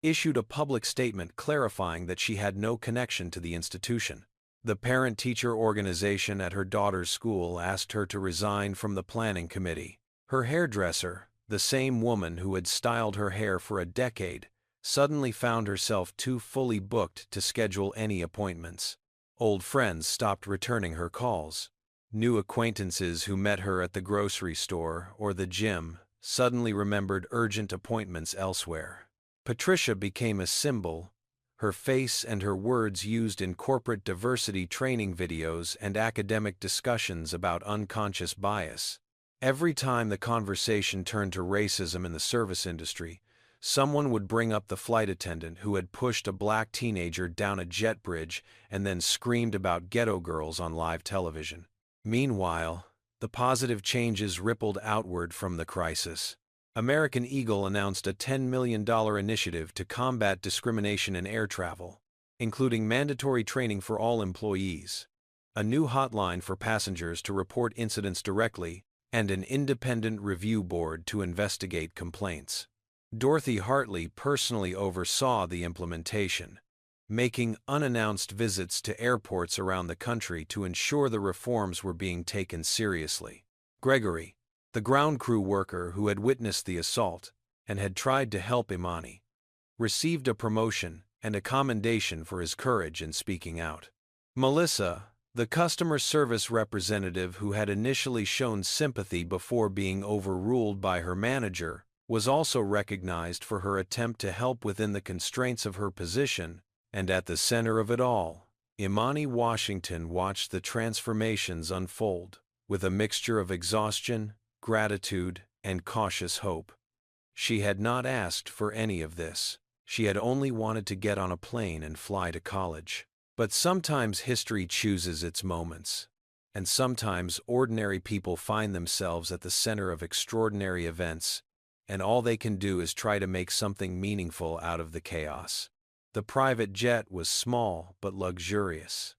issued a public statement clarifying that she had no connection to the institution. The parent-teacher organization at her daughter's school asked her to resign from the planning committee. Her hairdresser, the same woman who had styled her hair for a decade, suddenly found herself too fully booked to schedule any appointments. Old friends stopped returning her calls. New acquaintances who met her at the grocery store or the gym suddenly remembered urgent appointments elsewhere. Patricia became a symbol, her face and her words used in corporate diversity training videos and academic discussions about unconscious bias. Every time the conversation turned to racism in the service industry, someone would bring up the flight attendant who had pushed a black teenager down a jet bridge and then screamed about ghetto girls on live television. Meanwhile, the positive changes rippled outward from the crisis. American Eagle announced a $10 million initiative to combat discrimination in air travel, including mandatory training for all employees, a new hotline for passengers to report incidents directly, and an independent review board to investigate complaints. Dorothy Hartley personally oversaw the implementation, making unannounced visits to airports around the country to ensure the reforms were being taken seriously. Gregory, the ground crew worker who had witnessed the assault and had tried to help Imani, received a promotion and a commendation for his courage in speaking out. Melissa, the customer service representative who had initially shown sympathy before being overruled by her manager, was also recognized for her attempt to help within the constraints of her position, and at the center of it all, Imani Washington watched the transformations unfold, with a mixture of exhaustion, gratitude, and cautious hope. She had not asked for any of this. She had only wanted to get on a plane and fly to college. But sometimes history chooses its moments, and sometimes ordinary people find themselves at the center of extraordinary events, and all they can do is try to make something meaningful out of the chaos. The private jet was small but luxurious.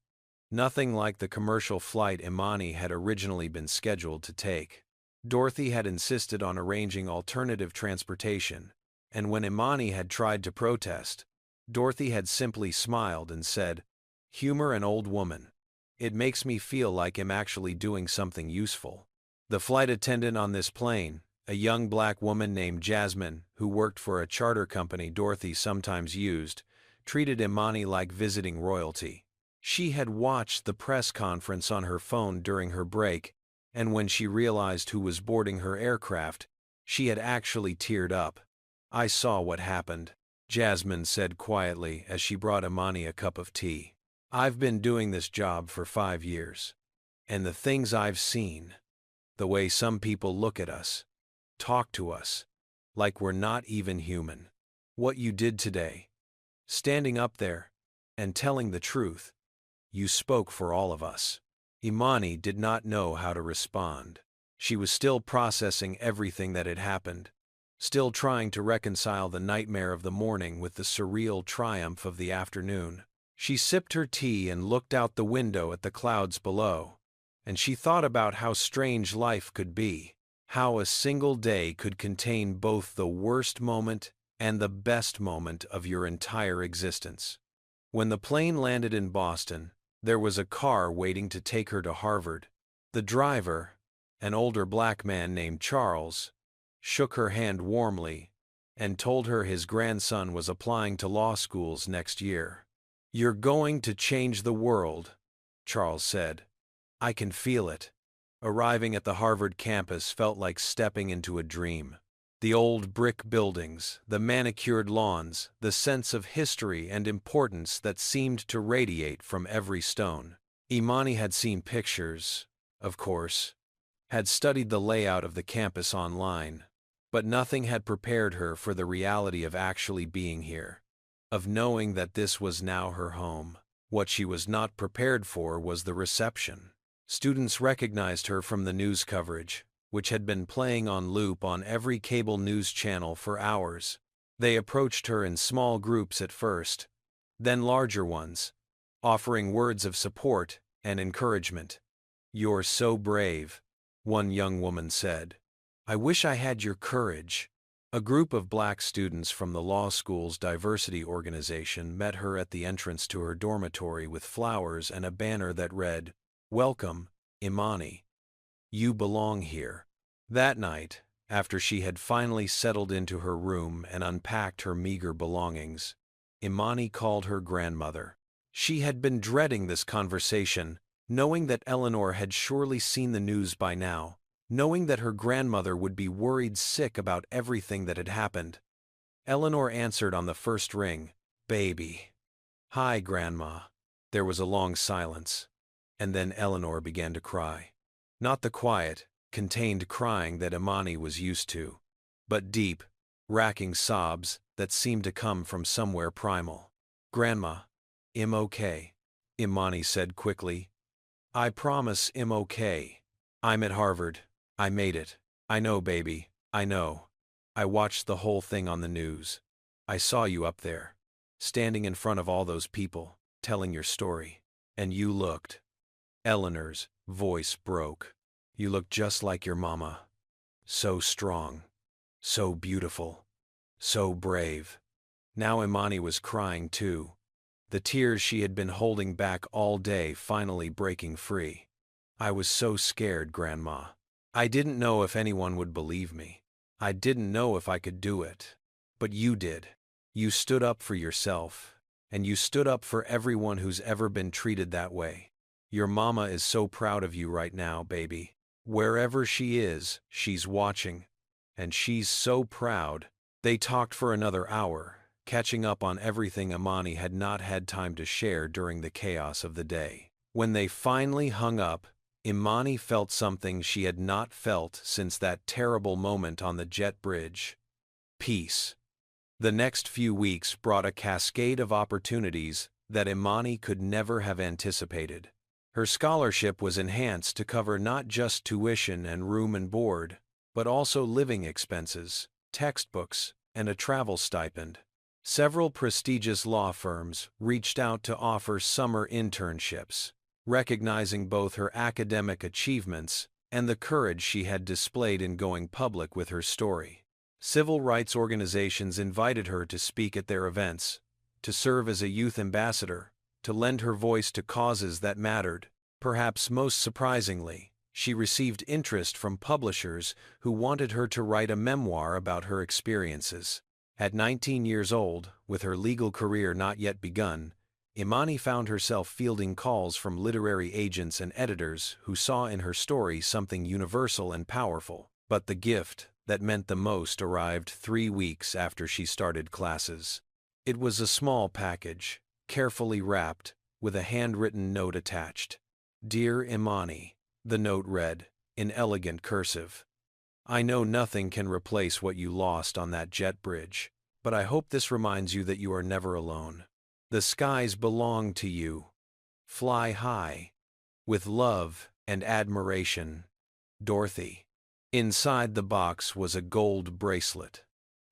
Nothing like the commercial flight Imani had originally been scheduled to take. Dorothy had insisted on arranging alternative transportation, and when Imani had tried to protest, Dorothy had simply smiled and said, "Humor an old woman. It makes me feel like I'm actually doing something useful." The flight attendant on this plane, a young black woman named Jasmine, who worked for a charter company Dorothy sometimes used, treated Imani like visiting royalty. She had watched the press conference on her phone during her break, and when she realized who was boarding her aircraft, she had actually teared up. "I saw what happened," Jasmine said quietly as she brought Imani a cup of tea. "I've been doing this job for 5 years, and the things I've seen, the way some people look at us, talk to us, like we're not even human. What you did today, standing up there and telling the truth, you spoke for all of us." Imani did not know how to respond. She was still processing everything that had happened, still trying to reconcile the nightmare of the morning with the surreal triumph of the afternoon. She sipped her tea and looked out the window at the clouds below, and she thought about how strange life could be, how a single day could contain both the worst moment and the best moment of your entire existence. When the plane landed in Boston, there was a car waiting to take her to Harvard. The driver, an older black man named Charles, shook her hand warmly and told her his grandson was applying to law schools next year. "You're going to change the world," Charles said. "I can feel it." Arriving at the Harvard campus felt like stepping into a dream. The old brick buildings, the manicured lawns, the sense of history and importance that seemed to radiate from every stone. Imani had seen pictures, of course, had studied the layout of the campus online, But nothing had prepared her for the reality of actually being here, of knowing that this was now her home. What she was not prepared for was the reception. Students recognized her from the news coverage, which had been playing on loop on every cable news channel for hours. They approached her in small groups at first, then larger ones, offering words of support and encouragement. "You're so brave," one young woman said. "I wish I had your courage." A group of black students from the law school's diversity organization met her at the entrance to her dormitory with flowers and a banner that read, "Welcome, Imani. You belong here." That night, after she had finally settled into her room and unpacked her meager belongings, Imani called her grandmother. She had been dreading this conversation, knowing that Eleanor had surely seen the news by now, knowing that her grandmother would be worried sick about everything that had happened. Eleanor answered on the first ring, "Baby." "Hi, Grandma." There was a long silence, and then Eleanor began to cry. Not the quiet, contained crying that Imani was used to, but deep, racking sobs that seemed to come from somewhere primal. "Grandma, I'm okay," Imani said quickly. "I promise I'm okay. I'm at Harvard. I made it. I know, baby, I know. I watched the whole thing on the news. I saw you up there, standing in front of all those people, telling your story. And you looked." Eleanor's voice broke. "You look just like your mama. So strong. So beautiful. So brave." Now Imani was crying too, the tears she had been holding back all day finally breaking free. "I was so scared, Grandma. I didn't know if anyone would believe me. I didn't know if I could do it. But you did. You stood up for yourself, and you stood up for everyone who's ever been treated that way. Your mama is so proud of you right now, baby. Wherever she is, she's watching. And she's so proud." They talked for another hour, catching up on everything Imani had not had time to share during the chaos of the day. When they finally hung up, Imani felt something she had not felt since that terrible moment on the jet bridge. Peace. The next few weeks brought a cascade of opportunities that Imani could never have anticipated. Her scholarship was enhanced to cover not just tuition and room and board, but also living expenses, textbooks, and a travel stipend. Several prestigious law firms reached out to offer summer internships, recognizing both her academic achievements and the courage she had displayed in going public with her story. Civil rights organizations invited her to speak at their events, to serve as a youth ambassador, to lend her voice to causes that mattered. Perhaps most surprisingly, she received interest from publishers who wanted her to write a memoir about her experiences. At 19 years old, with her legal career not yet begun, Imani found herself fielding calls from literary agents and editors who saw in her story something universal and powerful. But the gift that meant the most arrived 3 weeks after she started classes. It was a small package, carefully wrapped, with a handwritten note attached. "Dear Imani," the note read, in elegant cursive. "I know nothing can replace what you lost on that jet bridge, but I hope this reminds you that you are never alone. The skies belong to you. Fly high. With love and admiration, Dorothy." Inside the box was a gold bracelet,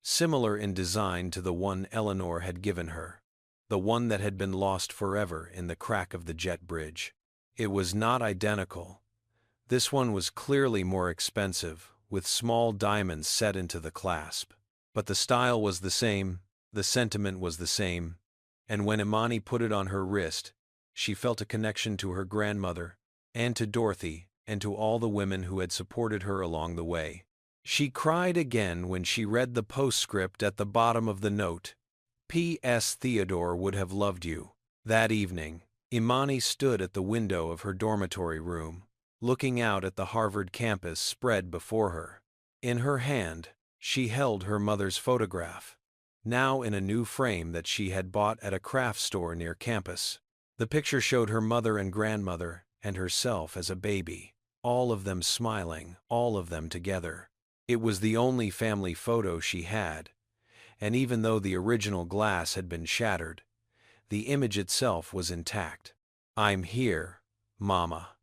similar in design to the one Eleanor had given her, the one that had been lost forever in the crack of the jet bridge. It was not identical. This one was clearly more expensive, with small diamonds set into the clasp. But the style was the same, the sentiment was the same, and when Imani put it on her wrist, she felt a connection to her grandmother, and to Dorothy, and to all the women who had supported her along the way. She cried again when she read the postscript at the bottom of the note. "P.S. Theodore would have loved you." That evening, Imani stood at the window of her dormitory room, looking out at the Harvard campus spread before her. In her hand, she held her mother's photograph, now in a new frame that she had bought at a craft store near campus. The picture showed her mother and grandmother, and herself as a baby, all of them smiling, all of them together. It was the only family photo she had, and even though the original glass had been shattered, the image itself was intact. "I'm here, Mama,"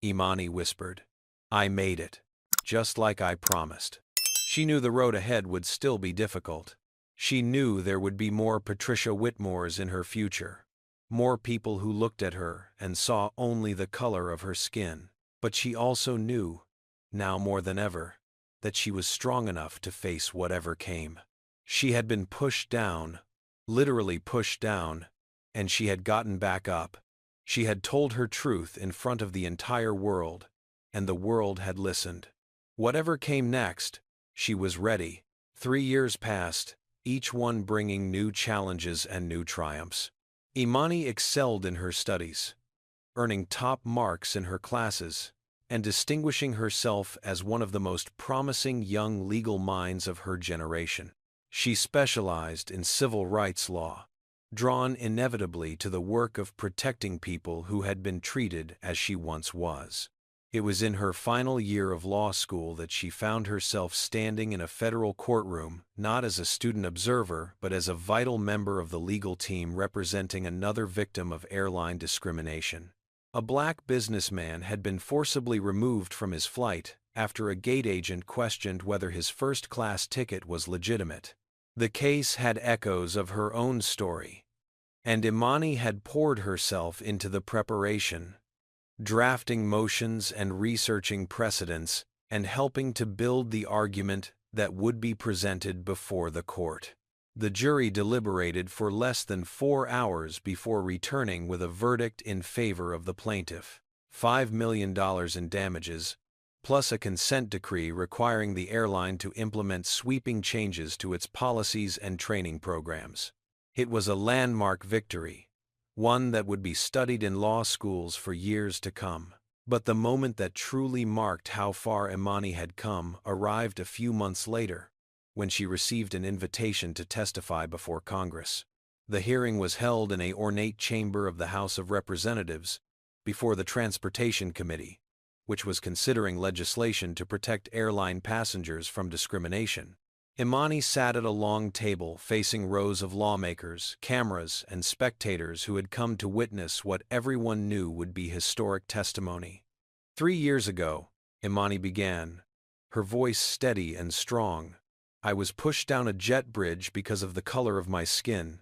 Imani whispered. "I made it, just like I promised." She knew the road ahead would still be difficult. She knew there would be more Patricia Whitmores in her future, more people who looked at her and saw only the color of her skin. But she also knew, now more than ever, that she was strong enough to face whatever came. She had been pushed down, literally pushed down, and she had gotten back up. She had told her truth in front of the entire world, and the world had listened. Whatever came next, she was ready. 3 years passed, each one bringing new challenges and new triumphs. Imani excelled in her studies, earning top marks in her classes, and distinguishing herself as one of the most promising young legal minds of her generation. She specialized in civil rights law, drawn inevitably to the work of protecting people who had been treated as she once was. It was in her final year of law school that she found herself standing in a federal courtroom, not as a student observer, but as a vital member of the legal team representing another victim of airline discrimination. A black businessman had been forcibly removed from his flight after a gate agent questioned whether his first-class ticket was legitimate. The case had echoes of her own story, and Imani had poured herself into the preparation, drafting motions and researching precedents, and helping to build the argument that would be presented before the court. The jury deliberated for less than 4 hours before returning with a verdict in favor of the plaintiff: $5 million in damages, plus a consent decree requiring the airline to implement sweeping changes to its policies and training programs. It was a landmark victory, one that would be studied in law schools for years to come. But the moment that truly marked how far Imani had come arrived a few months later, when she received an invitation to testify before Congress. The hearing was held in an ornate chamber of the House of Representatives, before the Transportation Committee, which was considering legislation to protect airline passengers from discrimination. Imani sat at a long table facing rows of lawmakers, cameras, and spectators who had come to witness what everyone knew would be historic testimony. 3 years ago, Imani began, her voice steady and strong. "I was pushed down a jet bridge because of the color of my skin.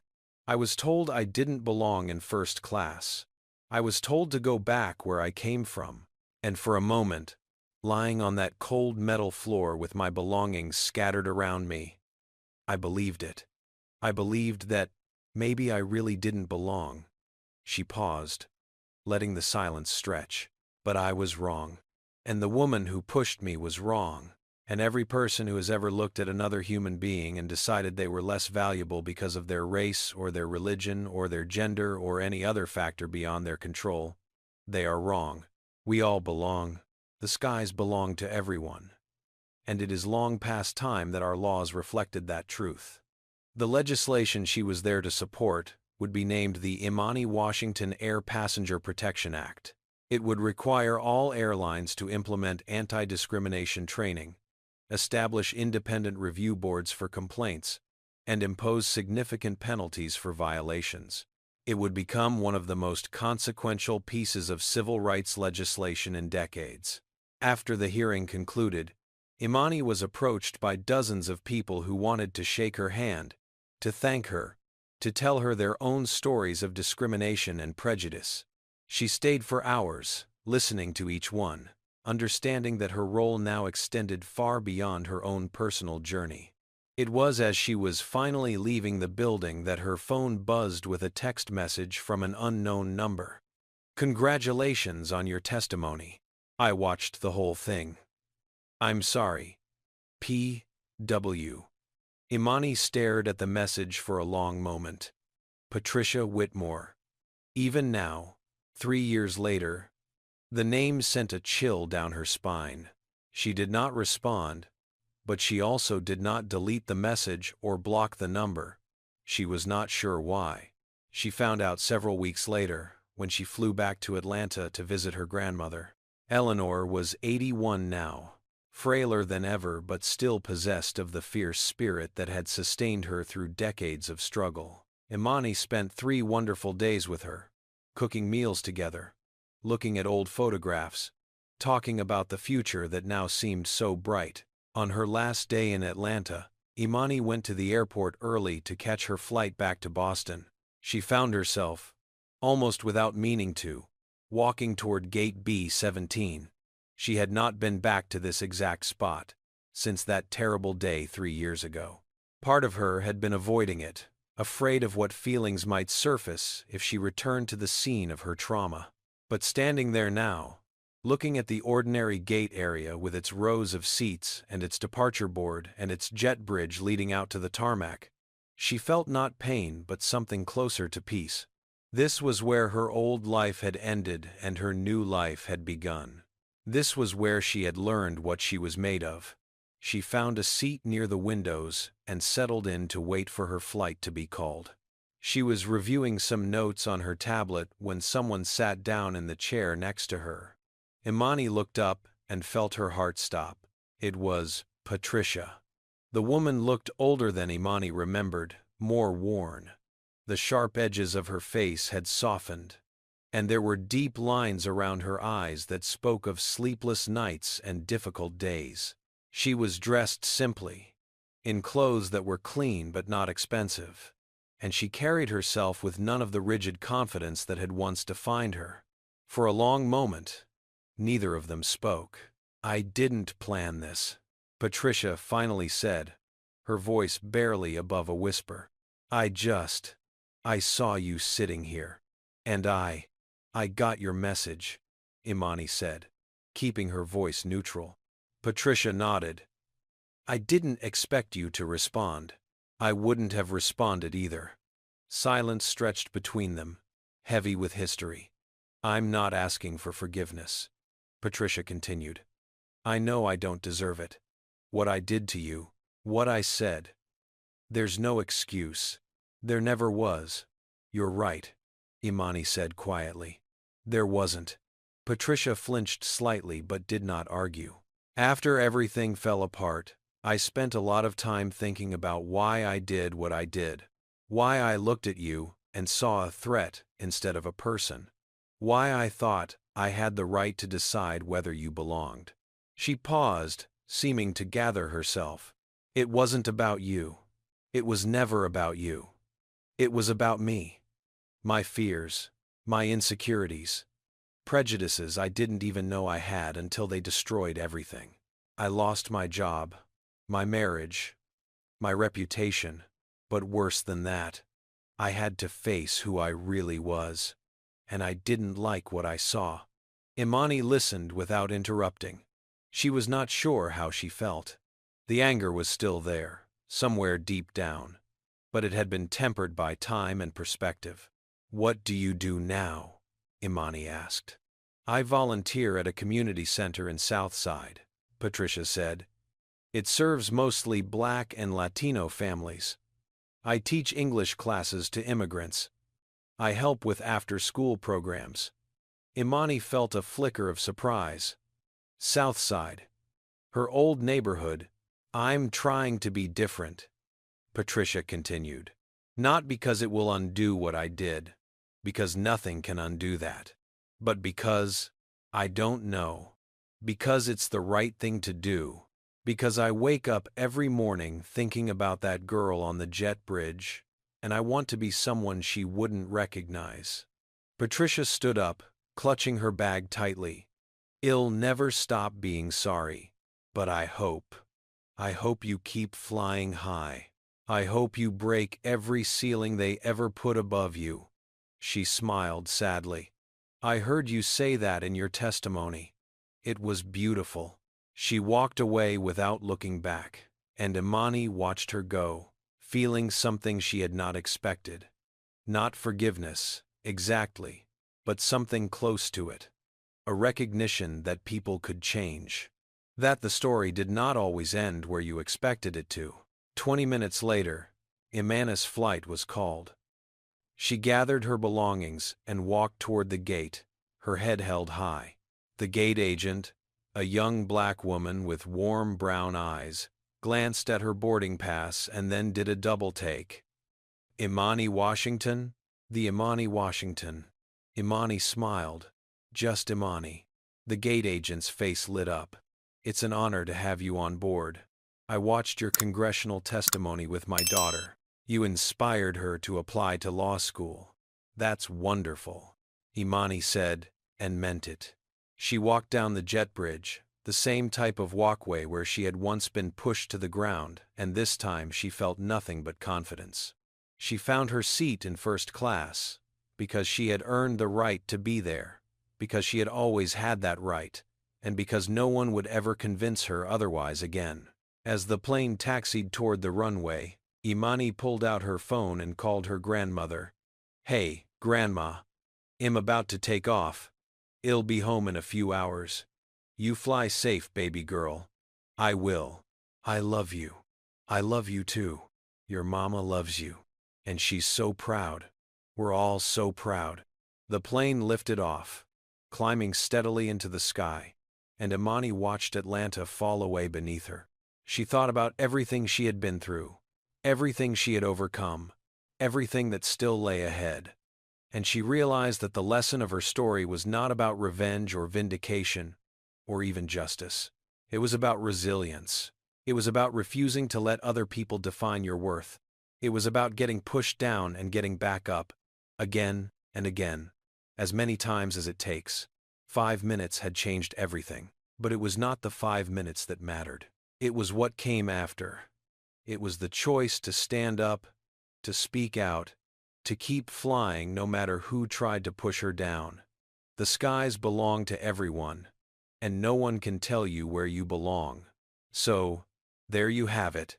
I was told I didn't belong in first class. I was told to go back where I came from. And for a moment, lying on that cold metal floor with my belongings scattered around me, I believed it. I believed that maybe I really didn't belong." She paused, letting the silence stretch. "But I was wrong. And the woman who pushed me was wrong. And every person who has ever looked at another human being and decided they were less valuable because of their race or their religion or their gender or any other factor beyond their control, they are wrong. We all belong. The skies belong to everyone. And it is long past time that our laws reflected that truth." The legislation she was there to support would be named the Imani Washington Air Passenger Protection Act. It would require all airlines to implement anti-discrimination training, establish independent review boards for complaints, and impose significant penalties for violations. It would become one of the most consequential pieces of civil rights legislation in decades. After the hearing concluded, Imani was approached by dozens of people who wanted to shake her hand, to thank her, to tell her their own stories of discrimination and prejudice. She stayed for hours, listening to each one, understanding that her role now extended far beyond her own personal journey. It was as she was finally leaving the building that her phone buzzed with a text message from an unknown number. "Congratulations on your testimony. I watched the whole thing. I'm sorry. P.W." Imani stared at the message for a long moment. Patricia Whitmore. Even now, 3 years later, the name sent a chill down her spine. She did not respond, but she also did not delete the message or block the number. She was not sure why. She found out several weeks later, when she flew back to Atlanta to visit her grandmother. Eleanor was 81 now, frailer than ever but still possessed of the fierce spirit that had sustained her through decades of struggle. Imani spent 3 wonderful days with her, cooking meals together, looking at old photographs, talking about the future that now seemed so bright. On her last day in Atlanta, Imani went to the airport early to catch her flight back to Boston. She found herself, almost without meaning to, walking toward Gate B-17. She had not been back to this exact spot since that terrible day 3 years ago. Part of her had been avoiding it, afraid of what feelings might surface if she returned to the scene of her trauma. But standing there now, looking at the ordinary gate area with its rows of seats and its departure board and its jet bridge leading out to the tarmac, she felt not pain but something closer to peace. This was where her old life had ended and her new life had begun. This was where she had learned what she was made of. She found a seat near the windows and settled in to wait for her flight to be called. She was reviewing some notes on her tablet when someone sat down in the chair next to her. Imani looked up and felt her heart stop. It was Patricia. The woman looked older than Imani remembered, more worn. The sharp edges of her face had softened, and there were deep lines around her eyes that spoke of sleepless nights and difficult days. She was dressed simply, in clothes that were clean but not expensive, and she carried herself with none of the rigid confidence that had once defined her. For a long moment, neither of them spoke. "I didn't plan this," Patricia finally said, her voice barely above a whisper. I saw you sitting here. And I got your message," Imani said, keeping her voice neutral. Patricia nodded. "I didn't expect you to respond. I wouldn't have responded either." Silence stretched between them, heavy with history. "I'm not asking for forgiveness," Patricia continued. "I know I don't deserve it. What I did to you, what I said. There's no excuse. There never was." "You're right," Imani said quietly. "There wasn't." Patricia flinched slightly but did not argue. "After everything fell apart, I spent a lot of time thinking about why I did what I did. Why I looked at you and saw a threat instead of a person. Why I thought I had the right to decide whether you belonged." She paused, seeming to gather herself. "It wasn't about you. It was never about you. It was about me. My fears, my insecurities, prejudices I didn't even know I had until they destroyed everything. I lost my job, my marriage, my reputation, but worse than that, I had to face who I really was, and I didn't like what I saw." Imani listened without interrupting. She was not sure how she felt. The anger was still there, somewhere deep down, but it had been tempered by time and perspective. "What do you do now?" Imani asked. "I volunteer at a community center in Southside," Patricia said. "It serves mostly Black and Latino families. I teach English classes to immigrants. I help with after-school programs." Imani felt a flicker of surprise. Southside, her old neighborhood. "I'm trying to be different," Patricia continued. "Not because it will undo what I did, because nothing can undo that, but because, I don't know, because it's the right thing to do, because I wake up every morning thinking about that girl on the jet bridge, and I want to be someone she wouldn't recognize." Patricia stood up, clutching her bag tightly. "I'll never stop being sorry, but I hope you keep flying high. I hope you break every ceiling they ever put above you." She smiled sadly. "I heard you say that in your testimony. It was beautiful." She walked away without looking back, and Imani watched her go, feeling something she had not expected. Not forgiveness, exactly, but something close to it. A recognition that people could change. That the story did not always end where you expected it to. 20 minutes later, Imani's flight was called. She gathered her belongings and walked toward the gate, her head held high. The gate agent, A young black woman with warm brown eyes glanced at her boarding pass and then did a double take. Imani Washington? The Imani Washington. Imani smiled. Just Imani. The gate agent's face lit up. It's an honor to have you on board. I watched your congressional testimony with my daughter. You inspired her to apply to law school. That's wonderful, Imani said, and meant it. She walked down the jet bridge, the same type of walkway where she had once been pushed to the ground, and this time she felt nothing but confidence. She found her seat in first class, because she had earned the right to be there, because she had always had that right, and because no one would ever convince her otherwise again. As the plane taxied toward the runway, Imani pulled out her phone and called her grandmother. Hey, Grandma. I'm about to take off. I'll be home in a few hours. You fly safe, baby girl. I will. I love you. I love you too. Your mama loves you. And she's so proud. We're all so proud. The plane lifted off, climbing steadily into the sky, and Imani watched Atlanta fall away beneath her. She thought about everything she had been through, everything she had overcome, everything that still lay ahead. And she realized that the lesson of her story was not about revenge or vindication, or even justice. It was about resilience. It was about refusing to let other people define your worth. It was about getting pushed down and getting back up, again and again, as many times as it takes. 5 minutes had changed everything, but it was not the 5 minutes that mattered. It was what came after. It was the choice to stand up, to speak out, to keep flying no matter who tried to push her down. The skies belong to everyone, and no one can tell you where you belong. So, there you have it,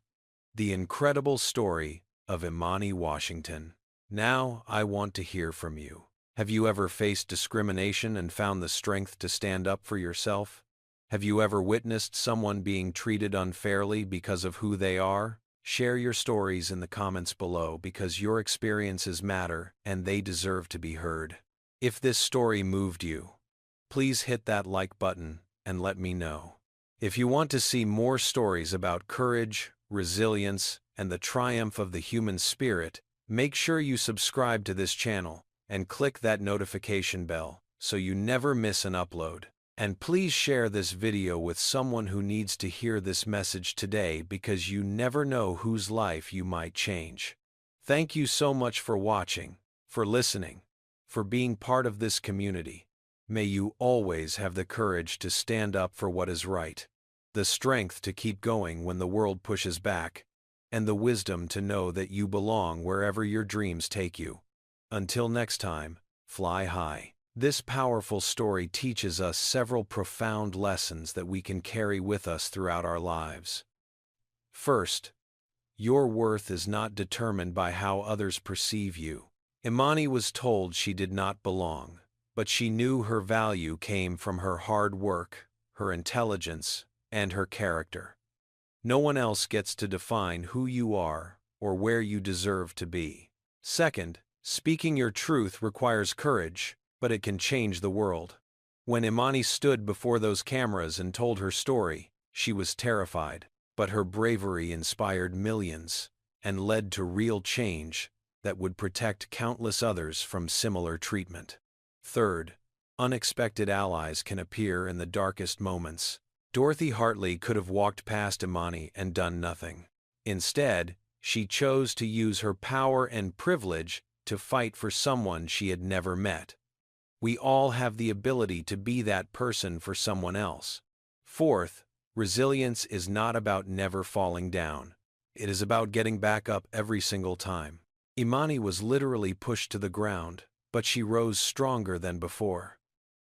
the incredible story of Imani Washington. Now, I want to hear from you. Have you ever faced discrimination and found the strength to stand up for yourself? Have you ever witnessed someone being treated unfairly because of who they are? Share your stories in the comments below because your experiences matter and they deserve to be heard. If this story moved you, please hit that like button and let me know. If you want to see more stories about courage, resilience, and the triumph of the human spirit, make sure you subscribe to this channel and click that notification bell so you never miss an upload. And please share this video with someone who needs to hear this message today because you never know whose life you might change. Thank you so much for watching, for listening, for being part of this community. May you always have the courage to stand up for what is right, the strength to keep going when the world pushes back, and the wisdom to know that you belong wherever your dreams take you. Until next time, fly high. This powerful story teaches us several profound lessons that we can carry with us throughout our lives. First, your worth is not determined by how others perceive you. Imani was told she did not belong, but she knew her value came from her hard work, her intelligence, and her character. No one else gets to define who you are or where you deserve to be. Second, speaking your truth requires courage, but it can change the world. When Imani stood before those cameras and told her story, she was terrified, but her bravery inspired millions and led to real change that would protect countless others from similar treatment. Third, unexpected allies can appear in the darkest moments. Dorothy Hartley could have walked past Imani and done nothing. Instead, she chose to use her power and privilege to fight for someone she had never met. We all have the ability to be that person for someone else. Fourth, resilience is not about never falling down. It is about getting back up every single time. Imani was literally pushed to the ground, but she rose stronger than before.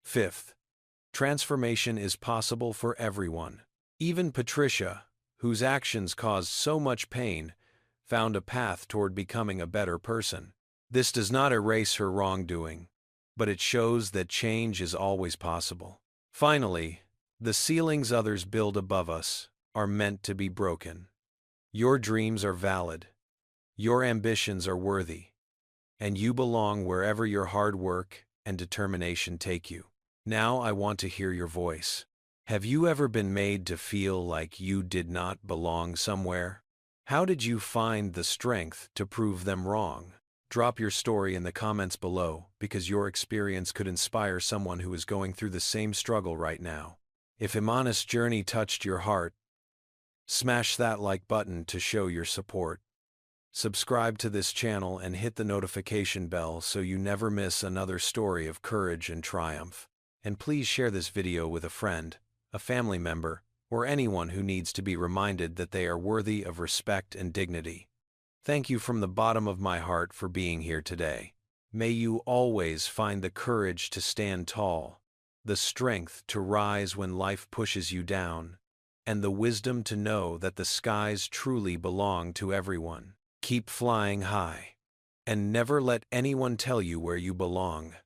Fifth, transformation is possible for everyone. Even Patricia, whose actions caused so much pain, found a path toward becoming a better person. This does not erase her wrongdoing, but it shows that change is always possible. Finally, the ceilings others build above us are meant to be broken. Your dreams are valid, your ambitions are worthy, and you belong wherever your hard work and determination take you. Now I want to hear your voice. Have you ever been made to feel like you did not belong somewhere? How did you find the strength to prove them wrong? Drop your story in the comments below because your experience could inspire someone who is going through the same struggle right now. If Imana's journey touched your heart, smash that like button to show your support. Subscribe to this channel and hit the notification bell so you never miss another story of courage and triumph. And please share this video with a friend, a family member, or anyone who needs to be reminded that they are worthy of respect and dignity. Thank you from the bottom of my heart for being here today. May you always find the courage to stand tall, the strength to rise when life pushes you down, and the wisdom to know that the skies truly belong to everyone. Keep flying high, and never let anyone tell you where you belong.